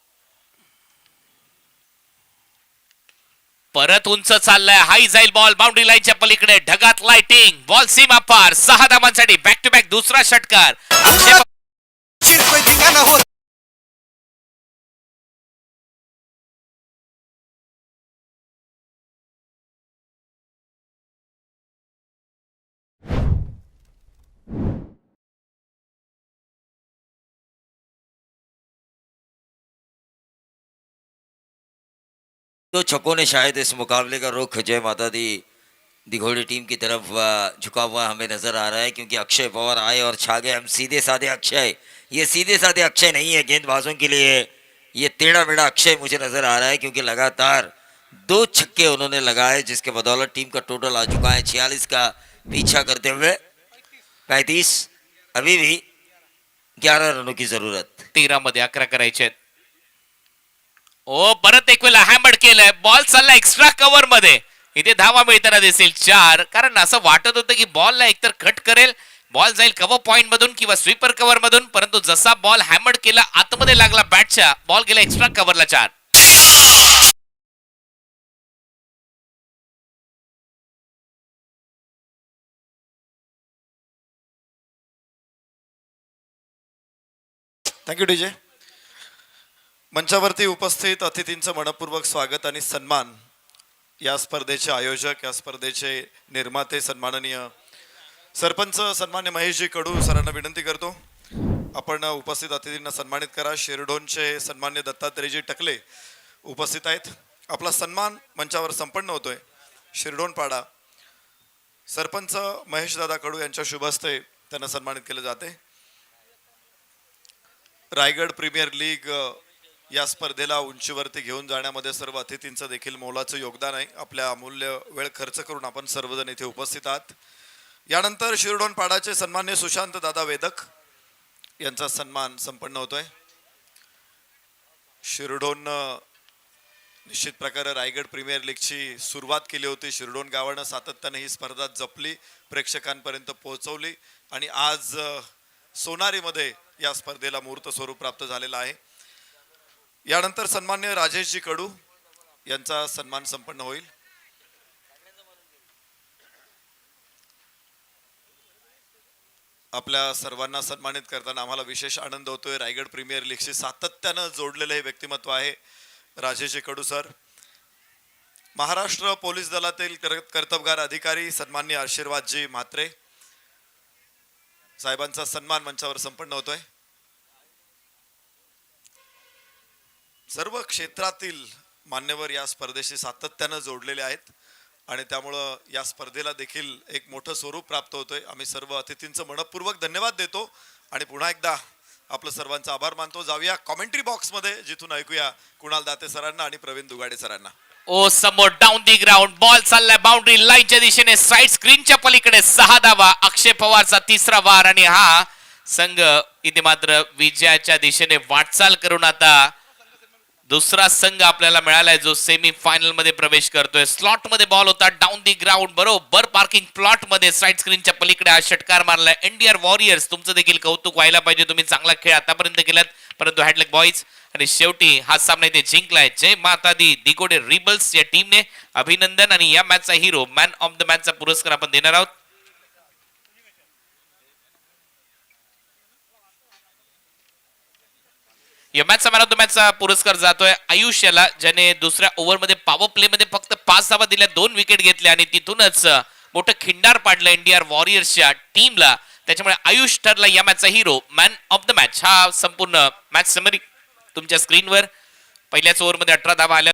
परत उंच चाललाय. हाई जाईल बॉल बाउंड्री लाईनच्या पलीकडे. ढगात लाइटिंग. बॉल सीमा पार. 6 धावांसाठी बॅक टू बॅक दुसरा षटकार. किरकोळ धिंगाणा होत दो छक्कों ने शायद इस मुकाबले का रुख जय माता दी दिघोड़ी टीम की तरफ झुका हुआ हमें नजर आ रहा है, क्योंकि अक्षय पवार आए और छा गए। हम सीधे साधे अक्षय, ये सीधे साधे अक्षय नहीं है गेंदबाजों के लिए, ये टेढ़ा मेढ़ा अक्षय मुझे नजर आ रहा है, क्योंकि लगातार 2 छक्के उन्होंने लगाए, जिसके बदौलत टीम का टोटल आ चुका है 46 का पीछा करते हुए 35। अभी भी 11 रनों की जरूरत। 13 मध्ये 11 करायचे आहेत. ओ परत एक वेळा हॅमर्ड केलंय, बॉल चालला एक्स्ट्रा कव्हर मध्ये. इथे धावा मिळताना दिसेल 4, कारण असं वाटत होतं की बॉलला एकतर कट करेल, बॉल जाईल कव्हर पॉइंट मधून किंवा स्वीपर कव्हर मधून, परंतु जसा बॉल हॅमर्ड केला आतमध्ये लागला बॅटच्या, बॉल गेला एक्स्ट्रा कव्हरला 4. Thank you DJ. मंचावरती उपस्थित अतिथींचं मनपूर्वक स्वागत आणि सन्मान. या स्पर्धेचे आयोजक, या स्पर्धेचे निर्माते सन्माननीय सरपंच सन्मान्य महेशजी कडू सरांना विनंती करतो, आपण उपस्थित अतिथींना सन्मानित करा. शिरढोणचे सन्मान्य दत्तात्रेयजी टकले उपस्थित आहेत. आपला सन्मान मंचावर संपन्न होतोय. शिरढोण पाडा सरपंच महेशदादा कडू यांच्या शुभ हस्ते त्यांना सन्मानित केले जाते. रायगड प्रीमियर लीग या स्पर्धेला उंचीवरती घेऊन जाण्यामध्ये सर्व अतिथींचं देखील मोलाचं योगदान आहे. आपल्या अमूल्य वेळ खर्च करून आपण सर्वजण इथे उपस्थित आहात. यानंतर शिरढोण पाडाचे सन्मान्य सुशांत दादा वेदक यांचा सन्मान संपन्न होतोय. शिरढोण निश्चित प्रकारे रायगड प्रीमियर लीगची सुरुवात केली होती. शिरढोण गावानं सातत्याने ही स्पर्धा जपली, प्रेक्षकांपर्यंत पोहोचवली आणि आज सोनारीमध्ये या स्पर्धेला मूर्त स्वरूप प्राप्त झालेला आहे. यानंतर सन्मान्य राजेशजी कडू यांचा सन्मान संपन्न होईल. आपल्या सर्वांना सन्मानित करताना आम्हाला विशेष आनंद होतोय. रायगड प्रीमियर लीगशी सातत्यानं जोडलेले हे व्यक्तिमत्व आहे राजेशजी कडू सर. महाराष्ट्र पोलीस दलातील कर्तबगार अधिकारी सन्मान्य आशीर्वादजी म्हात्रे साहेबांचा सन्मान मंचावर संपन्न होतोय. सर्व क्षेत्रातील मान्यवर या स्पर्धेशी सातत्यानं जोडलेले आहेत आणि त्यामुळं या स्पर्धेला देखील एक मोठं स्वरूप प्राप्त होतोय. आम्ही सर्व अतिथींचं मनपूर्वक धन्यवाद देतो आणि पुन्हा एकदा आपलं सर्वांचा आभार मानतो. जाऊया कॉमेंट्री बॉक्समध्ये, जिथून ऐकूया कुणाल दाते सरांना आणि प्रवीण दुगाडे सरांना. ओ समोर डाऊन दी ग्राउंड बॉल चाललाय बाउंड्री लाईनच्या दिशेने, साइड स्क्रीनच्या पलीकडे 6 धावा. अक्षय पवारचा 3रा वार आणि हा संघ इथे मात्र विजयाच्या दिशेने वाटचाल करून आता दुसरा संघ आपल्याला मिळालाय जो सेमी फायनल मध्ये प्रवेश करतोय. स्लॉट मध्ये बॉल होता डाऊन दी ग्राउंड, बरोबर पार्किंग प्लॉट मध्ये साइड स्क्रीनच्या पलीकडे हा षटकार मारलाय. एनडीआर वॉरियर्स, तुमचं देखील कौतुक व्हायला पाहिजे, तुम्ही चांगला खेळ आतापर्यंत केलात, परंतु हॅडलक बॉईज आणि शेवटी हा सामना इथे जिंकलाय जय माता दी दिगोडे रिबल्स या टीमने. अभिनंदन. आणि या मॅचचा हिरो, मॅन ऑफ द मॅचचा पुरस्कार आपण देणार आहोत. या मॅचचा मॅन ऑफ द मॅचचा पुरस्कार जातोय आयुष याला, ज्याने दुसऱ्या ओव्हरमध्ये पॉवर प्ले मध्ये फक्त 5 धावा दिल्या, 2 विकेट घेतल्या आणि तिथूनच मोठं खिंडार पाडलं एनडीआर वॉरियर्सच्या टीमला. त्याच्यामुळे आयुष ठरला या मॅचचा hero, man of the match. हा संपूर्ण मॅच समरी तुमच्या स्क्रीनवर. पहिल्याच ओव्हरमध्ये 18 धावा आल्या.